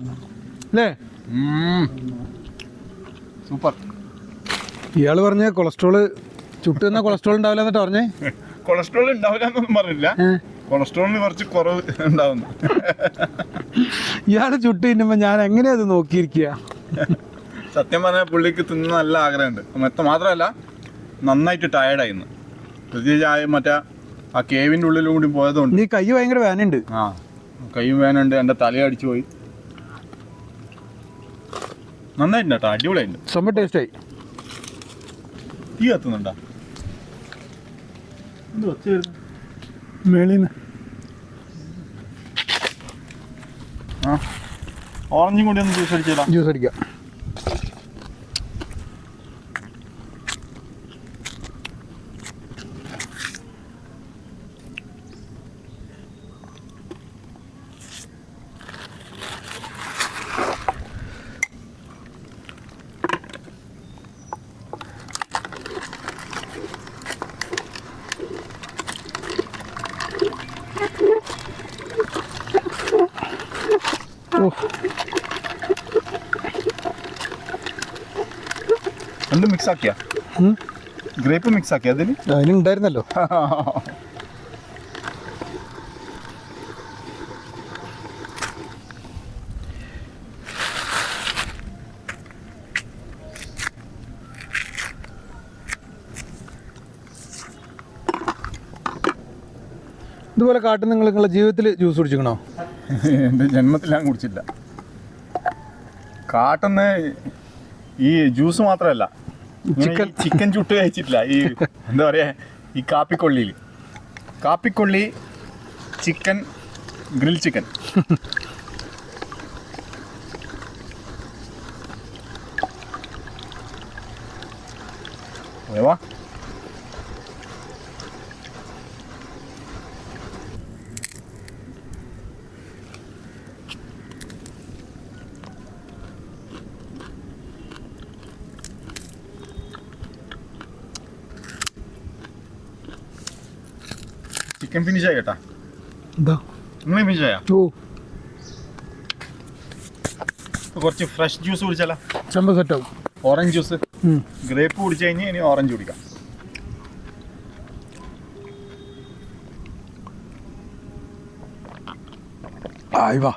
S1: അല്ലേ?
S2: സൂപ്പർ.
S1: ഇയാള് പറഞ്ഞ കൊളസ്ട്രോള് ചുട്ട് തന്ന കൊളസ്ട്രോൾ ഉണ്ടാവില്ല എന്നിട്ട് പറഞ്ഞേ.
S2: കൊളസ്ട്രോൾ ഉണ്ടാവില്ല എന്നൊന്നും പറഞ്ഞില്ല, കൊളസ്ട്രോളിന് കുറച്ച് കുറവ് ഉണ്ടാവുന്നു.
S1: ഇയാള് ചുട്ട് തിന്നുമ്പോ ഞാൻ എങ്ങനെയാ അത് നോക്കിയിരിക്കുക.
S2: സത്യം പറഞ്ഞാൽ പുള്ളിക്ക് തിന്ന നല്ല ആഗ്രഹമുണ്ട്. മാത്രമല്ല നന്നായിട്ട് ടയർഡായിരുന്നു. പ്രത്യേകിച്ച് മറ്റേ ആ കേവിൻ്റെ ഉള്ളിലും കൂടി പോയതുകൊണ്ട്.
S1: നീ കൈ ഭയങ്കര വേനുണ്ട്.
S2: കൈയും വേനുണ്ട്, എൻ്റെ തലയടിച്ചു പോയി. നന്നായിട്ടുണ്ട് കേട്ടോ, അടിപൊളിയായിട്ട്.
S1: സംഭവം ടേസ്റ്റായി.
S2: തീ കത്തുന്നുണ്ടോ?
S1: മേളിന്ന്
S2: ഓറഞ്ചും കൂടി ഒന്ന് ജ്യൂസ് അടിച്ചാലോ?
S1: ജ്യൂസ് അടിക്കാം.
S2: എന്ത് മിക്സ് ആക്കിയാ? ഗ്രേപ്പ് മിക്സ് ആക്കിയാ അതിന്?
S1: അതിനുണ്ടായിരുന്നല്ലോ. ഇതുപോലെ കാട്ടിൽ നിങ്ങളുടെ ജീവിതത്തിൽ ജ്യൂസ് കുടിച്ചിക്കണോ?
S2: എൻ്റെ ജന്മത്തിൽ ഞാൻ കുടിച്ചില്ല. കാട്ടുന്ന ഈ ജ്യൂസ് മാത്രമല്ല, ചിക്കൻ ചുട്ട് കഴിച്ചിട്ടില്ല. ഈ എന്താ പറയാ, ഈ കാപ്പിക്കൊള്ളി ചിക്കൻ, ഗ്രിൽ ചിക്കൻ. വാ ചിക്കൻ ഫിനിഷ് ആയി കേട്ടാ.
S1: എന്താ
S2: നിങ്ങൾ ഫിനിഷ് ആയാ?
S1: ഓ,
S2: കുറച്ച് ഫ്രഷ് ജ്യൂസ് കുടിച്ചാലോ?
S1: സംഭവം സെറ്റാവും.
S2: Orange juice. ഗ്രേപ്പ് കുടിച്ചു കഴിഞ്ഞ് ഇനി ഓറഞ്ച് കുടിക്കാം.
S1: വാ,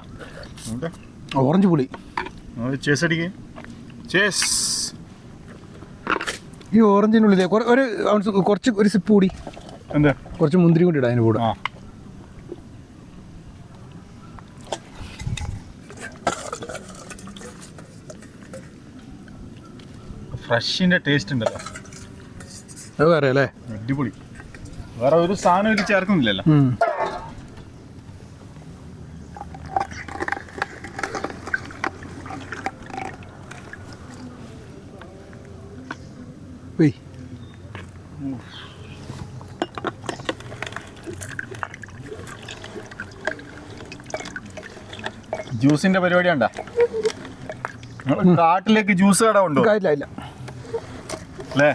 S1: ഓറഞ്ച് പുളി.
S2: ചേസ് അടിക്കേ. ചേസ്.
S1: ഈ ഓറഞ്ചിനുള്ളിൽ കുറച്ച് ഒരു സിപ്പ് കൂടി,
S2: എന്താ
S1: കുറച്ച് മുന്തിരി കൂടി ഇടാം അതിന് കൂടെ.
S2: ഫ്രഷിന്റെ ടേസ്റ്റ് ഉണ്ടല്ലോ,
S1: അത് വേറെ അല്ലേ?
S2: അടിപൊളി. വേറെ ഒരു സാധനം ഇത് ചേർക്കുന്നില്ലല്ലോ. ജ്യൂസിന്റെ പരിപാടി ഉണ്ടോ? കാട്ടിലേക്ക് ജ്യൂസ് കട ഉണ്ടോ? അല്ലേ,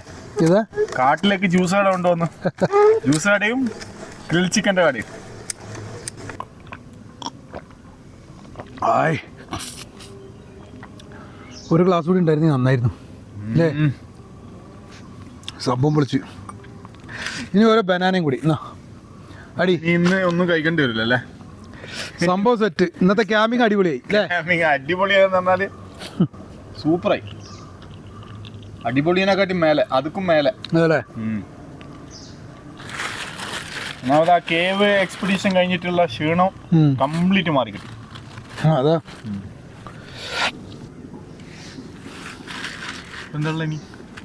S2: കാട്ടിലേക്ക് ജ്യൂസ് കട ഉണ്ടോന്ന്? ജ്യൂസ് കടയും ഗ്രിൽ ചിക്കൻ്റെ കടയും.
S1: ഒരു ഗ്ലാസ് കൂടി ഉണ്ടായിരുന്നു, നന്നായിരുന്നു അല്ലേ? സംഭവം പൊളിച്ച്. ഇനി ഓരോ ബനാനയും കൂടി അടി.
S2: ഇന്ന് ഒന്നും കഴിക്കേണ്ടി വരില്ല അല്ലേ?
S1: സംഭവം സെറ്റ്. ഇന്നത്തെ ക്യാമ്പിങ് അടിപൊളിയായി അല്ലേ?
S2: ക്യാമ്പിങ് അടിപൊളിയായെന്ന് പറഞ്ഞാല് സൂപ്പറായി. അടിപൊളിയെക്കാട്ടി മേലെ, അതുക്കും മേലെ.
S1: അതല്ലേ?
S2: ഒന്നാമത് ആ കേവ് എക്സ്പെഡീഷൻ കഴിഞ്ഞിട്ടുള്ള ക്ഷീണം കംപ്ലീറ്റ് മാറി കിട്ടി.
S1: അതാ
S2: എന്താ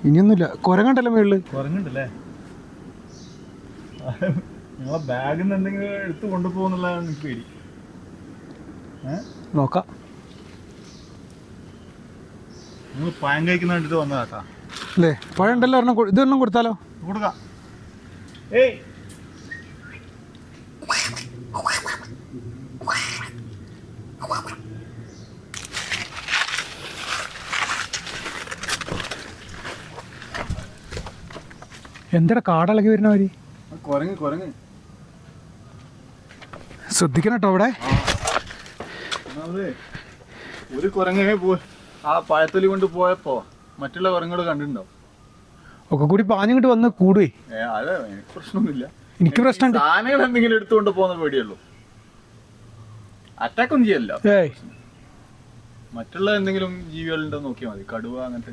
S1: ഇനിയൊന്നുമില്ല. കുരങ്ങണ്ടല്ലോ മേളില്.
S2: കുറഞ്ഞിട്ടല്ലേ? നിങ്ങളെ ബാഗിൽ നിന്ന് എന്തെങ്കിലും എടുത്ത് കൊണ്ടുപോകുന്നുള്ളതാണ് എനിക്ക് പേടി.
S1: നോക്കാം.
S2: നിങ്ങൾ പഴം കഴിക്കുന്ന കണ്ടിട്ട് വന്നതാട്ടാ
S1: അല്ലേ? പഴം ഉണ്ടല്ലോ, ഇതൊരെണ്ണം കൊടുത്താലോ?
S2: കൊടുക്കാം. ഏയ്
S1: എന്താ കാടിളകി വരുന്ന വരി?
S2: കുരങ്ങ്
S1: ശ്രദ്ധിക്കണം കേട്ടോ അവിടെ.
S2: ഒരു കുരങ്ങനെ ആ പഴത്തൊലി കൊണ്ട് പോയപ്പോ മറ്റുള്ള കുരങ്ങുകൾ കണ്ടിട്ടുണ്ടാവും.
S1: ഒക്കെ കൂടി പാഞ്ഞിങ്ങോട്ട് വന്ന് കൂടുവേ.
S2: അതെ, എനിക്ക് പ്രശ്നമൊന്നുമില്ല.
S1: എനിക്ക് പ്രശ്നമുണ്ട്.
S2: സാധനങ്ങൾ എന്തെങ്കിലും എടുത്തുകൊണ്ട് പോകുന്ന പേടിയുള്ളൂ. അറ്റാക്ക് ഒന്നും ചെയ്യല്ലോ. മറ്റുള്ള എന്തെങ്കിലും ജീവികളുണ്ടോ നോക്കിയാൽ മതി. കടുവ അങ്ങനത്തെ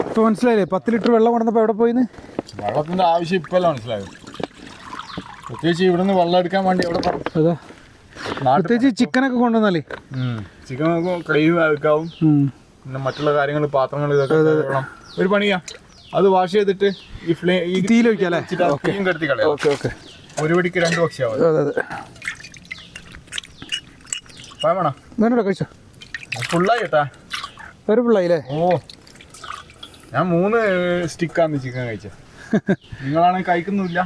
S1: ഇപ്പൊ മനസ്സിലായില്ലേ 10 ലിറ്റർ വെള്ളം കൊണ്ടുവന്നപ്പോ എവിടെ പോയിന്ന്?
S2: വെള്ളത്തിന്റെ ആവശ്യം ഇപ്പല്ല മനസ്സിലായത്. പ്രത്യേകിച്ച് ഇവിടെ നിന്ന് വെള്ളം എടുക്കാൻ വേണ്ടി എവിടെ
S1: അതാ പ്രത്യേകിച്ച് ചിക്കനൊക്കെ കൊണ്ടുവന്നാലേ
S2: ചിക്കൻ ക്ലീൻ വെക്കാവും. പിന്നെ മറ്റുള്ള കാര്യങ്ങൾ പാത്രങ്ങൾ ഇതൊക്കെ വേണം. ഒരു പണി ചെയ്യാം, അത് വാഷ് ചെയ്തിട്ട് ഈ
S1: തീയിലൊഴിക്കാം.
S2: കെടുത്തി കളയാം. ഒരു പിടിക്ക് 2 പക്ഷിയാവും. പഴമാണോ?
S1: വേണോ? കഴിച്ചോ?
S2: ഫുള്ളായി കേട്ടാ.
S1: ഒരു പിള്ളായില്ലേ?
S2: ഓ, ഞാൻ 3 സ്റ്റിക്കാന്ന് ചിക്കൻ കഴിച്ചത്. നിങ്ങളാണെങ്കിൽ കഴിക്കുന്നില്ല.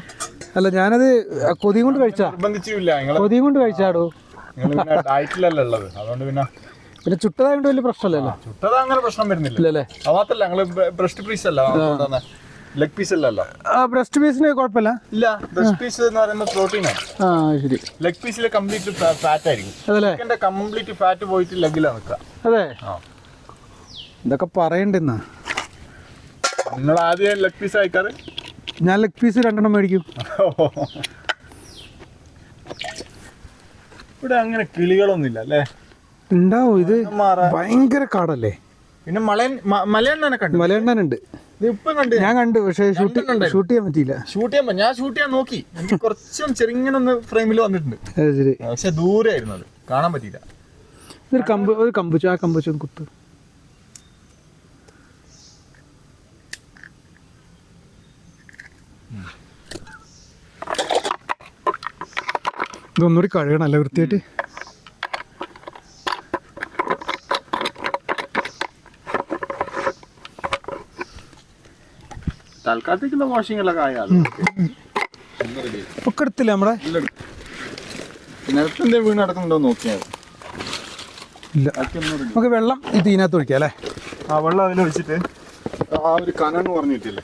S1: അല്ല, ഞാനത് കൊതിയും കൊണ്ട് കഴിച്ചാ.
S2: നിർബന്ധിച്ചില്ല.
S1: കൊതിയും കൊണ്ട് കഴിച്ചാടോ.
S2: നിങ്ങൾ ഡയറ്റിലല്ല ഉള്ളത്, അതുകൊണ്ട് പിന്നെ
S1: ചുട്ടതായോണ്ട് വലിയ പ്രശ്നമല്ലല്ലോ.
S2: ചുട്ടത് അങ്ങനെ പ്രശ്നം വരുന്നില്ല. അത് മാത്രല്ല, ഞങ്ങള് ബ്രസ്റ്റ് പീസ് അല്ല, ലെഗ് പീസ് അല്ലല്ലോ.
S1: ബ്രസ്റ്റ് പീസിന് കുഴപ്പമില്ല.
S2: ഇല്ല, ബ്രസ്റ്റ് പീസ് എന്ന് പറയുന്നത് പ്രോട്ടീനാണ്.
S1: ശരി.
S2: ലെഗ് പീസിൽ കംപ്ലീറ്റ് ഫാറ്റ് ആയിരിക്കും. ചിക്കന്റെ കംപ്ലീറ്റ് ഫാറ്റ് പോയിട്ട് ലെഗിലാണ് നിൽക്കുക.
S1: അതെ, ഇതൊക്കെ പറയണ്ടെന്നാ.
S2: നിങ്ങൾ ആദ്യം ലെഗ് പീസ് കഴിക്കാറ്?
S1: ഞാൻ ലെഗ് പീസ് 2 എണ്ണം മേടിക്കും.
S2: ഇവിടെ അങ്ങനെ കിളികളൊന്നും ഇല്ല അല്ലേ?
S1: ഉണ്ടാവും. ഇത് ഭയങ്കര കാടല്ലേ.
S2: പിന്നെ മലയണ്ണനെ കണ്ടു.
S1: മലയണ്ണനുണ്ട്. ഞാൻ കണ്ടു, പക്ഷേ ഷൂട്ട് ചെയ്യാൻ പറ്റിയില്ല.
S2: ഞാൻ ഷൂട്ട് ചെയ്യാൻ നോക്കി. എനിക്ക് കുറച്ചും ചെറിങ്ങനെ ഫ്രെയിമിൽ വന്നിട്ടുണ്ട്.
S1: ശരി,
S2: പക്ഷെ ദൂരെ ആയിരുന്നു, അത് കാണാൻ പറ്റിയില്ല.
S1: ഒരു കമ്പുച്ചു. ആ കമ്പുച്ചു കുത്ത്. ഇതൊന്നുകൂടി കഴുകണം അല്ലേ വൃത്തിയായിട്ട്.
S2: തൽക്കാലത്തേക്കുള്ള വാഷിംഗ് എല്ലാം ആയാലും
S1: ഒക്കെ എടുത്തില്ല നമ്മുടെ.
S2: നിലത്തിന്റെ വീണ് നടക്കുന്നുണ്ടോ നോക്കിയാൽ
S1: ഇല്ല. നമുക്ക് വെള്ളം ഇതിനകത്ത് ഒഴിക്കാം അല്ലേ?
S2: ആ വെള്ളം അതിലൊഴിച്ചിട്ട് ആ ഒരു കനന്ന് പറഞ്ഞിട്ടില്ലേ,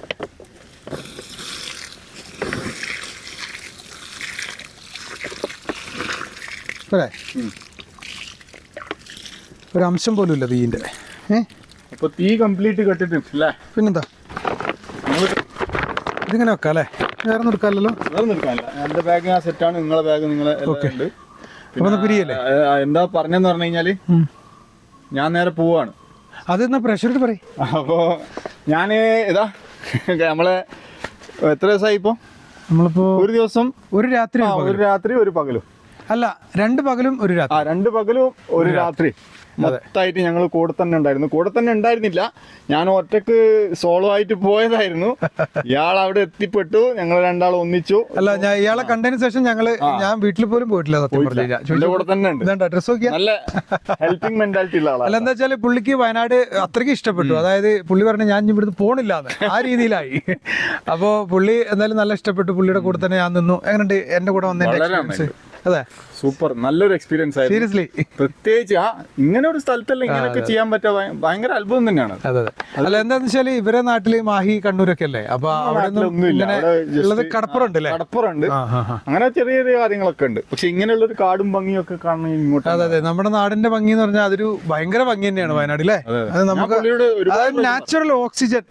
S1: ഒരു അംശം പോലും ഇല്ല തീയിൻ്റെ.
S2: അപ്പൊ തീ കംപ്ലീറ്റ് കെട്ടിട്ടില്ലേ?
S1: പിന്നെന്താ, ഇതിങ്ങനെ വെക്കാം അല്ലേ? വേറെ ഒന്നും എടുക്കാമല്ലോ.
S2: വേറെ എടുക്കാനില്ല. എന്റെ ബാഗ് ആ സെറ്റാണ്, നിങ്ങളെ ബാഗ് നിങ്ങളെ
S1: പിരിയല്ലേ?
S2: എന്താ പറഞ്ഞെന്ന് പറഞ്ഞു കഴിഞ്ഞാല് ഞാൻ നേരെ പോവാണ്.
S1: അതെന്നാ പ്രഷർ പറയും.
S2: അപ്പോ ഞാന് ഇതാ നമ്മളെ എത്ര ദിവസമായി ഇപ്പൊ?
S1: നമ്മളിപ്പോ
S2: ഒരു ദിവസം
S1: ഒരു രാത്രി
S2: ഒരു പകലും
S1: അല്ല, 2 പകലും ഒരു രാത്രി.
S2: 2 പകലും ഒരു രാത്രി മൊത്തമായിട്ട് ഞങ്ങൾ കൂടെ തന്നെ ഉണ്ടായിരുന്നില്ല. ഞാൻ ഒറ്റക്ക് സോളോ ആയിട്ട് പോയതായിരുന്നു. ഇയാൾ അവിടെ എത്തിപ്പെട്ടു, ഞങ്ങൾ 2 ഒന്നിച്ചു.
S1: അല്ല, ഞാൻ ഇയാളെ കണ്ടതിന് ശേഷം ഞാൻ വീട്ടിൽ പോലും പോയിട്ടില്ല. സത്യം പറഞ്ഞില്ല,
S2: കൂടെ തന്നെ ഉണ്ട്.
S1: ഡ്രസ് നോക്കിയാൽ
S2: നല്ല ഹെൽപ്പിംഗ് മെന്റാലിറ്റി ഉള്ള ആളാണ്.
S1: അല്ല, എന്താ വെച്ചാല് പുള്ളിക്ക് വയനാട് അത്രയ്ക്ക് ഇഷ്ടപ്പെട്ടു. അതായത് പുള്ളി പറഞ്ഞു ഞാൻ ഇവിടുന്ന് പോണില്ലാന്ന്, ആ രീതിയിലായി. അപ്പോ പുള്ളി എന്തായാലും നല്ല ഇഷ്ടപ്പെട്ടു. പുള്ളിയുടെ കൂടെ തന്നെ ഞാൻ നിന്നു. എങ്ങനെയുണ്ട് എന്റെ കൂടെ വന്നതിന്റെ? അതെ,
S2: സൂപ്പർ, നല്ലൊരു എക്സ്പീരിയൻസ് ആയിരുന്നു.
S1: സീരിയസ്ലി.
S2: പ്രത്യേകിച്ച് ഇങ്ങനെ ഒരു സ്ഥലത്തല്ല ഇങ്ങനെയൊക്കെ ചെയ്യാൻ പറ്റാ, ഭയങ്കര അത്ഭുതം തന്നെയാണ്.
S1: അതെ. അല്ല, എന്താന്ന് വെച്ചാല് ഇവരെ നാട്ടില് മാഹി കണ്ണൂരൊക്കെ അല്ലേ, അപ്പൊ അവിടെ കടപ്പുറമുണ്ട്.
S2: അങ്ങനെ ചെറിയ ചെറിയ കാര്യങ്ങളൊക്കെ ഉണ്ട്. പക്ഷെ ഇങ്ങനെയുള്ള ഒരു കാടും ഭംഗിയും ഒക്കെ കാണാൻ ഇങ്ങോട്ട്.
S1: അതെ, നമ്മുടെ നാടിന്റെ ഭംഗി എന്ന് പറഞ്ഞാൽ അതൊരു ഭയങ്കര ഭംഗി തന്നെയാണ് വയനാട് അല്ലേ? അത് നമുക്ക് നാച്ചുറൽ ഓക്സിജൻ,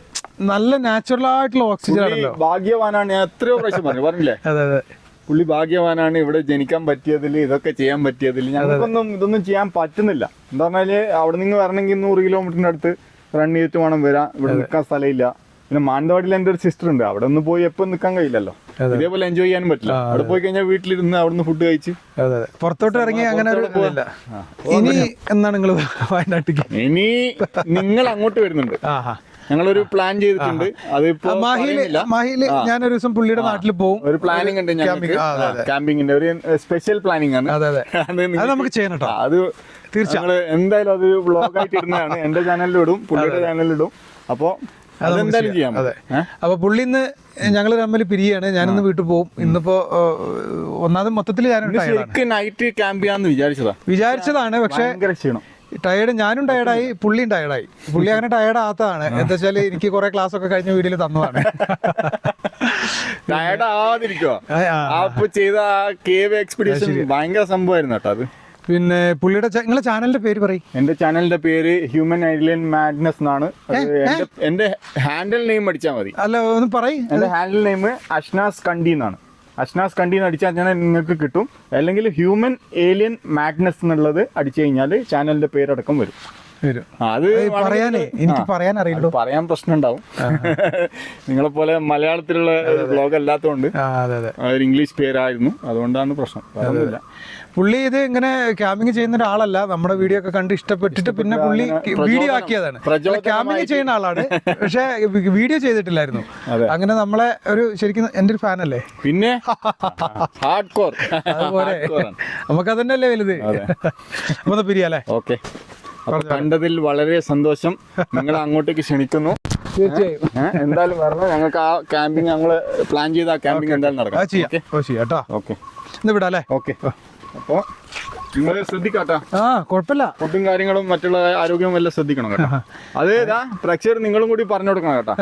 S1: നല്ല നാച്ചുറൽ ആയിട്ടുള്ള ഓക്സിജൻ ആണല്ലോ.
S2: ഭാഗ്യവാനാണ്. ഞാൻ എത്രയോ പ്രാവശ്യം പറഞ്ഞില്ലേ?
S1: അതെ.
S2: പുള്ളി ഭാഗ്യവാനാണ്, ഇവിടെ ജനിക്കാൻ പറ്റിയതിൽ, ഇതൊക്കെ ചെയ്യാൻ പറ്റിയതിൽ. ഞങ്ങൾക്കൊന്നും ഇതൊന്നും ചെയ്യാൻ പറ്റുന്നില്ല. എന്താ പറഞ്ഞാല് അവിടെ നിന്ന് വരണമെങ്കിൽ 100 കിലോമീറ്ററിന്റെ അടുത്ത് റൺ ചെയ്തിട്ട് വേണം വരാൻ. ഇവിടെ നിൽക്കാൻ സ്ഥലമില്ല. പിന്നെ മാനന്തവാടിയിൽ എൻ്റെ ഒരു സിസ്റ്റർ ഉണ്ട്, അവിടെ ഒന്ന് പോയി എപ്പോൾ നിൽക്കാൻ കഴിയില്ലല്ലോ, ഇതേപോലെ എൻജോയ് ചെയ്യാനും പറ്റില്ല. അവിടെ പോയി കഴിഞ്ഞാൽ വീട്ടിലിരുന്ന് അവിടുന്ന് ഫുഡ് കഴിച്ച്
S1: പുറത്തോട്ട് ഇറങ്ങി അങ്ങനെ ഇനി എന്നാണ് നിങ്ങൾ വയനാട്ടിലേക്ക്?
S2: ഇനി നിങ്ങൾ അങ്ങോട്ട് വരുന്നുണ്ട്, ഞങ്ങളൊരു പ്ലാൻ ചെയ്തിട്ടുണ്ട്. അതിപ്പോ
S1: മാഹിയില് ഞാനൊരു ദിവസം പുള്ളിയുടെ നാട്ടിൽ പോകും,
S2: ഒരു പ്ലാനിങ് ഉണ്ട് ക്യാമ്പിങ്ങിന്റെ ഒരു സ്പെഷ്യൽ പ്ലാനിങ് ആണ്.
S1: അത് നമുക്ക് ചെയ്യണം കേട്ടോ,
S2: അത് തീർച്ചയായും എന്തായാലും അത് വ്ളോഗായിട്ട് ഇടുന്നതാണ്. എന്റെ ചാനലിലിടും, പുള്ളിയുടെ ചാനലിലിടും. അപ്പോ അതെന്തായാലും ചെയ്യാം.
S1: അപ്പൊ പുള്ളി ഇന്ന് ഞങ്ങൾ തമ്മിൽ പിരിയാണ്, ഞാനിന്ന് വീട്ടിൽ പോകും. ഇന്നിപ്പോ ഒന്നാമത് മൊത്തത്തിൽ
S2: നൈറ്റ് ക്യാമ്പ് ചെയ്യാന്ന്
S1: വിചാരിച്ചതാണ്, പക്ഷെ ടയേർഡ്, ഞാനും ടയേർഡായി, പുള്ളിയും ടയേർഡായി. പുള്ളി അങ്ങനെ ടയേർഡ് ആകത്താണ്, എന്താ വെച്ചാൽ എനിക്ക് കുറെ ക്ലാസ് ഒക്കെ കഴിഞ്ഞ വീഡിയോയിൽ തന്നതാണ്.
S2: ടയേർഡ് ആവാതിരിക്കോ ചെയ്ത കേവ് എക്സ്പീഡിഷൻ ഭയങ്കര സംഭവമായിരുന്നു കേട്ടോ അത്.
S1: പിന്നെ പുള്ളിയുടെ നിങ്ങളെ ചാനലിന്റെ പേര് പറയും?
S2: എന്റെ ചാനലിന്റെ പേര് ഹ്യൂമൻ ഐലൻ മാഡ്നസ് എന്നാണ്. എന്റെ ഹാൻഡിൽ നെയിം അടിച്ചാൽ മതി.
S1: അല്ല ഒന്ന് പറയും.
S2: എന്റെ ഹാൻഡിൽ നെയിം അഷ്നാസ് കണ്ടി എന്നാണ്. അഷ്നാസ് കണ്ടി എന്ന് അടിച്ചാൽ ഞാൻ നിങ്ങൾക്ക് കിട്ടും. അല്ലെങ്കിൽ ഹ്യൂമൻ ഏലിയൻ മാഗ്നസ് എന്നുള്ളത് അടിച്ചു കഴിഞ്ഞാൽ ചാനലിന്റെ പേരടക്കം വരും.
S1: അത് പറയാനേ എനിക്ക് പറയാൻ അറിയില്ല,
S2: പറയാൻ പ്രശ്നം ഉണ്ടാവും. നിങ്ങളെ പോലെ മലയാളത്തിലുള്ള ബ്ലോഗ് അല്ലാത്തതുകൊണ്ട് ഒരു ഇംഗ്ലീഷ് പേരായിരുന്നു, അതുകൊണ്ടാണ് പ്രശ്നം. അതൊന്നുമില്ല.
S1: പുള്ളി ഇത് ഇങ്ങനെ ക്യാമ്പിങ് ചെയ്യുന്ന ഒരാളല്ല, നമ്മുടെ വീഡിയോ ഒക്കെ കണ്ട് ഇഷ്ടപ്പെട്ടിട്ട് പിന്നെ പുള്ളി വീഡിയോ ആക്കിയതാണ്. ക്യാമ്പിങ് ചെയ്യുന്ന ആളാണ്, പക്ഷെ വീഡിയോ ചെയ്തിട്ടില്ലായിരുന്നു. അങ്ങനെ നമ്മളെ ഒരു ശരിക്കും എന്റെ ഒരു ഫാനല്ലേ,
S2: പിന്നെ
S1: അതുപോലെ നമുക്കതന്നെയല്ലേ വലുത്. അപ്പൊ പിരിയാലേ?
S2: ഓക്കെ, കണ്ടതിൽ വളരെ സന്തോഷം. നിങ്ങൾ അങ്ങോട്ടേക്ക് ക്ഷണിക്കുന്നു.
S1: തീർച്ചയായും
S2: എന്തായാലും വരണം. ഞങ്ങൾക്ക് ആ ക്യാമ്പിംഗ് ഞങ്ങള് പ്ലാൻ ചെയ്ത ആ ക്യാമ്പിംഗ് എന്തായാലും നടക്കാം.
S1: ചെയ്യാട്ടോ.
S2: ഓക്കെ,
S1: വിടാല്ലേ?
S2: ഓക്കെ. അപ്പൊ നിങ്ങൾ ശ്രദ്ധിക്കാട്ടാ.
S1: കുഴപ്പമില്ല,
S2: ഫുഡും കാര്യങ്ങളും മറ്റുള്ള ആരോഗ്യവും എല്ലാം ശ്രദ്ധിക്കണം കേട്ടോ. അത് പ്രേക്ഷകർ നിങ്ങളും കൂടി പറഞ്ഞു കൊടുക്കണം കേട്ടോ,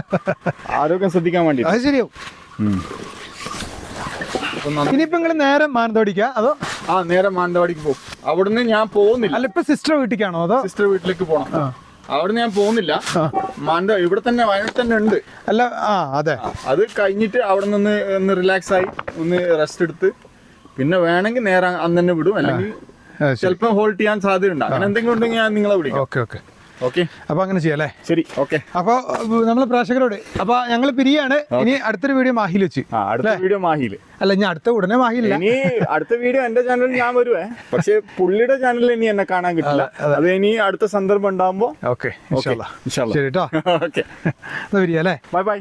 S2: ആരോഗ്യം ശ്രദ്ധിക്കാൻ വേണ്ടി.
S1: അത് ശരിയാവും. ഇനിയിപ്പോ നിങ്ങൾ നേരെ മാനന്തവാടിക്കാ അതോ?
S2: നേരെ മാനന്തവാടിക്ക് പോകും. അവിടുന്ന് ഞാൻ പോകുന്നില്ല.
S1: അല്ല, ഇപ്പൊ സിസ്റ്റർ വീട്ടിലേക്കാണോ അതോ?
S2: സിസ്റ്റർ വീട്ടിലേക്ക് പോകണം. അവിടുന്ന് ഞാൻ പോകുന്നില്ല, ഇവിടെ തന്നെ വയനാട്ടിൽ തന്നെ ഉണ്ട്.
S1: അല്ല, അതെ.
S2: അത് കഴിഞ്ഞിട്ട് അവിടെ നിന്ന് ഒന്ന് റിലാക്സ് ആയി ഒന്ന് റെസ്റ്റ് എടുത്ത് പിന്നെ വേണമെങ്കിൽ നേരെ അന്ന് തന്നെ വിടും, അല്ലെങ്കിൽ ചിലപ്പോൾ ഹോൾഡ് ചെയ്യാൻ സാധ്യതയുണ്ട്. അങ്ങനെ എന്തെങ്കിലും ഉണ്ടെങ്കിൽ ഞാൻ നിങ്ങളെ വിളിക്കാം.
S1: ഓക്കെ. അപ്പൊ അങ്ങനെ ചെയ്യാല്ലേ?
S2: ശരി, ഓക്കെ.
S1: അപ്പൊ നമ്മളെ പ്രേക്ഷകരോട് അപ്പൊ ഞങ്ങൾ പിരിയാണ്. ഇനി അടുത്തൊരു വീഡിയോ മാഹിൽ വെച്ച്.
S2: അടുത്ത വീഡിയോ മാഹില്
S1: അല്ല, ഇനി അടുത്ത ഉടനെ മാഹില്ല.
S2: ഇനി അടുത്ത വീഡിയോ എന്റെ ചാനലിൽ ഞാൻ വരുവേ, പക്ഷെ പുള്ളിയുടെ ചാനലിൽ ഇനി എന്നെ കാണാൻ കിട്ടില്ല. അത് ഇനി അടുത്ത സന്ദർഭം ഉണ്ടാകുമ്പോ.
S1: ഓക്കെ, ശരി കേട്ടോ.
S2: ഓക്കെ,
S1: പിരിയാല്ലേ?
S2: ബൈ.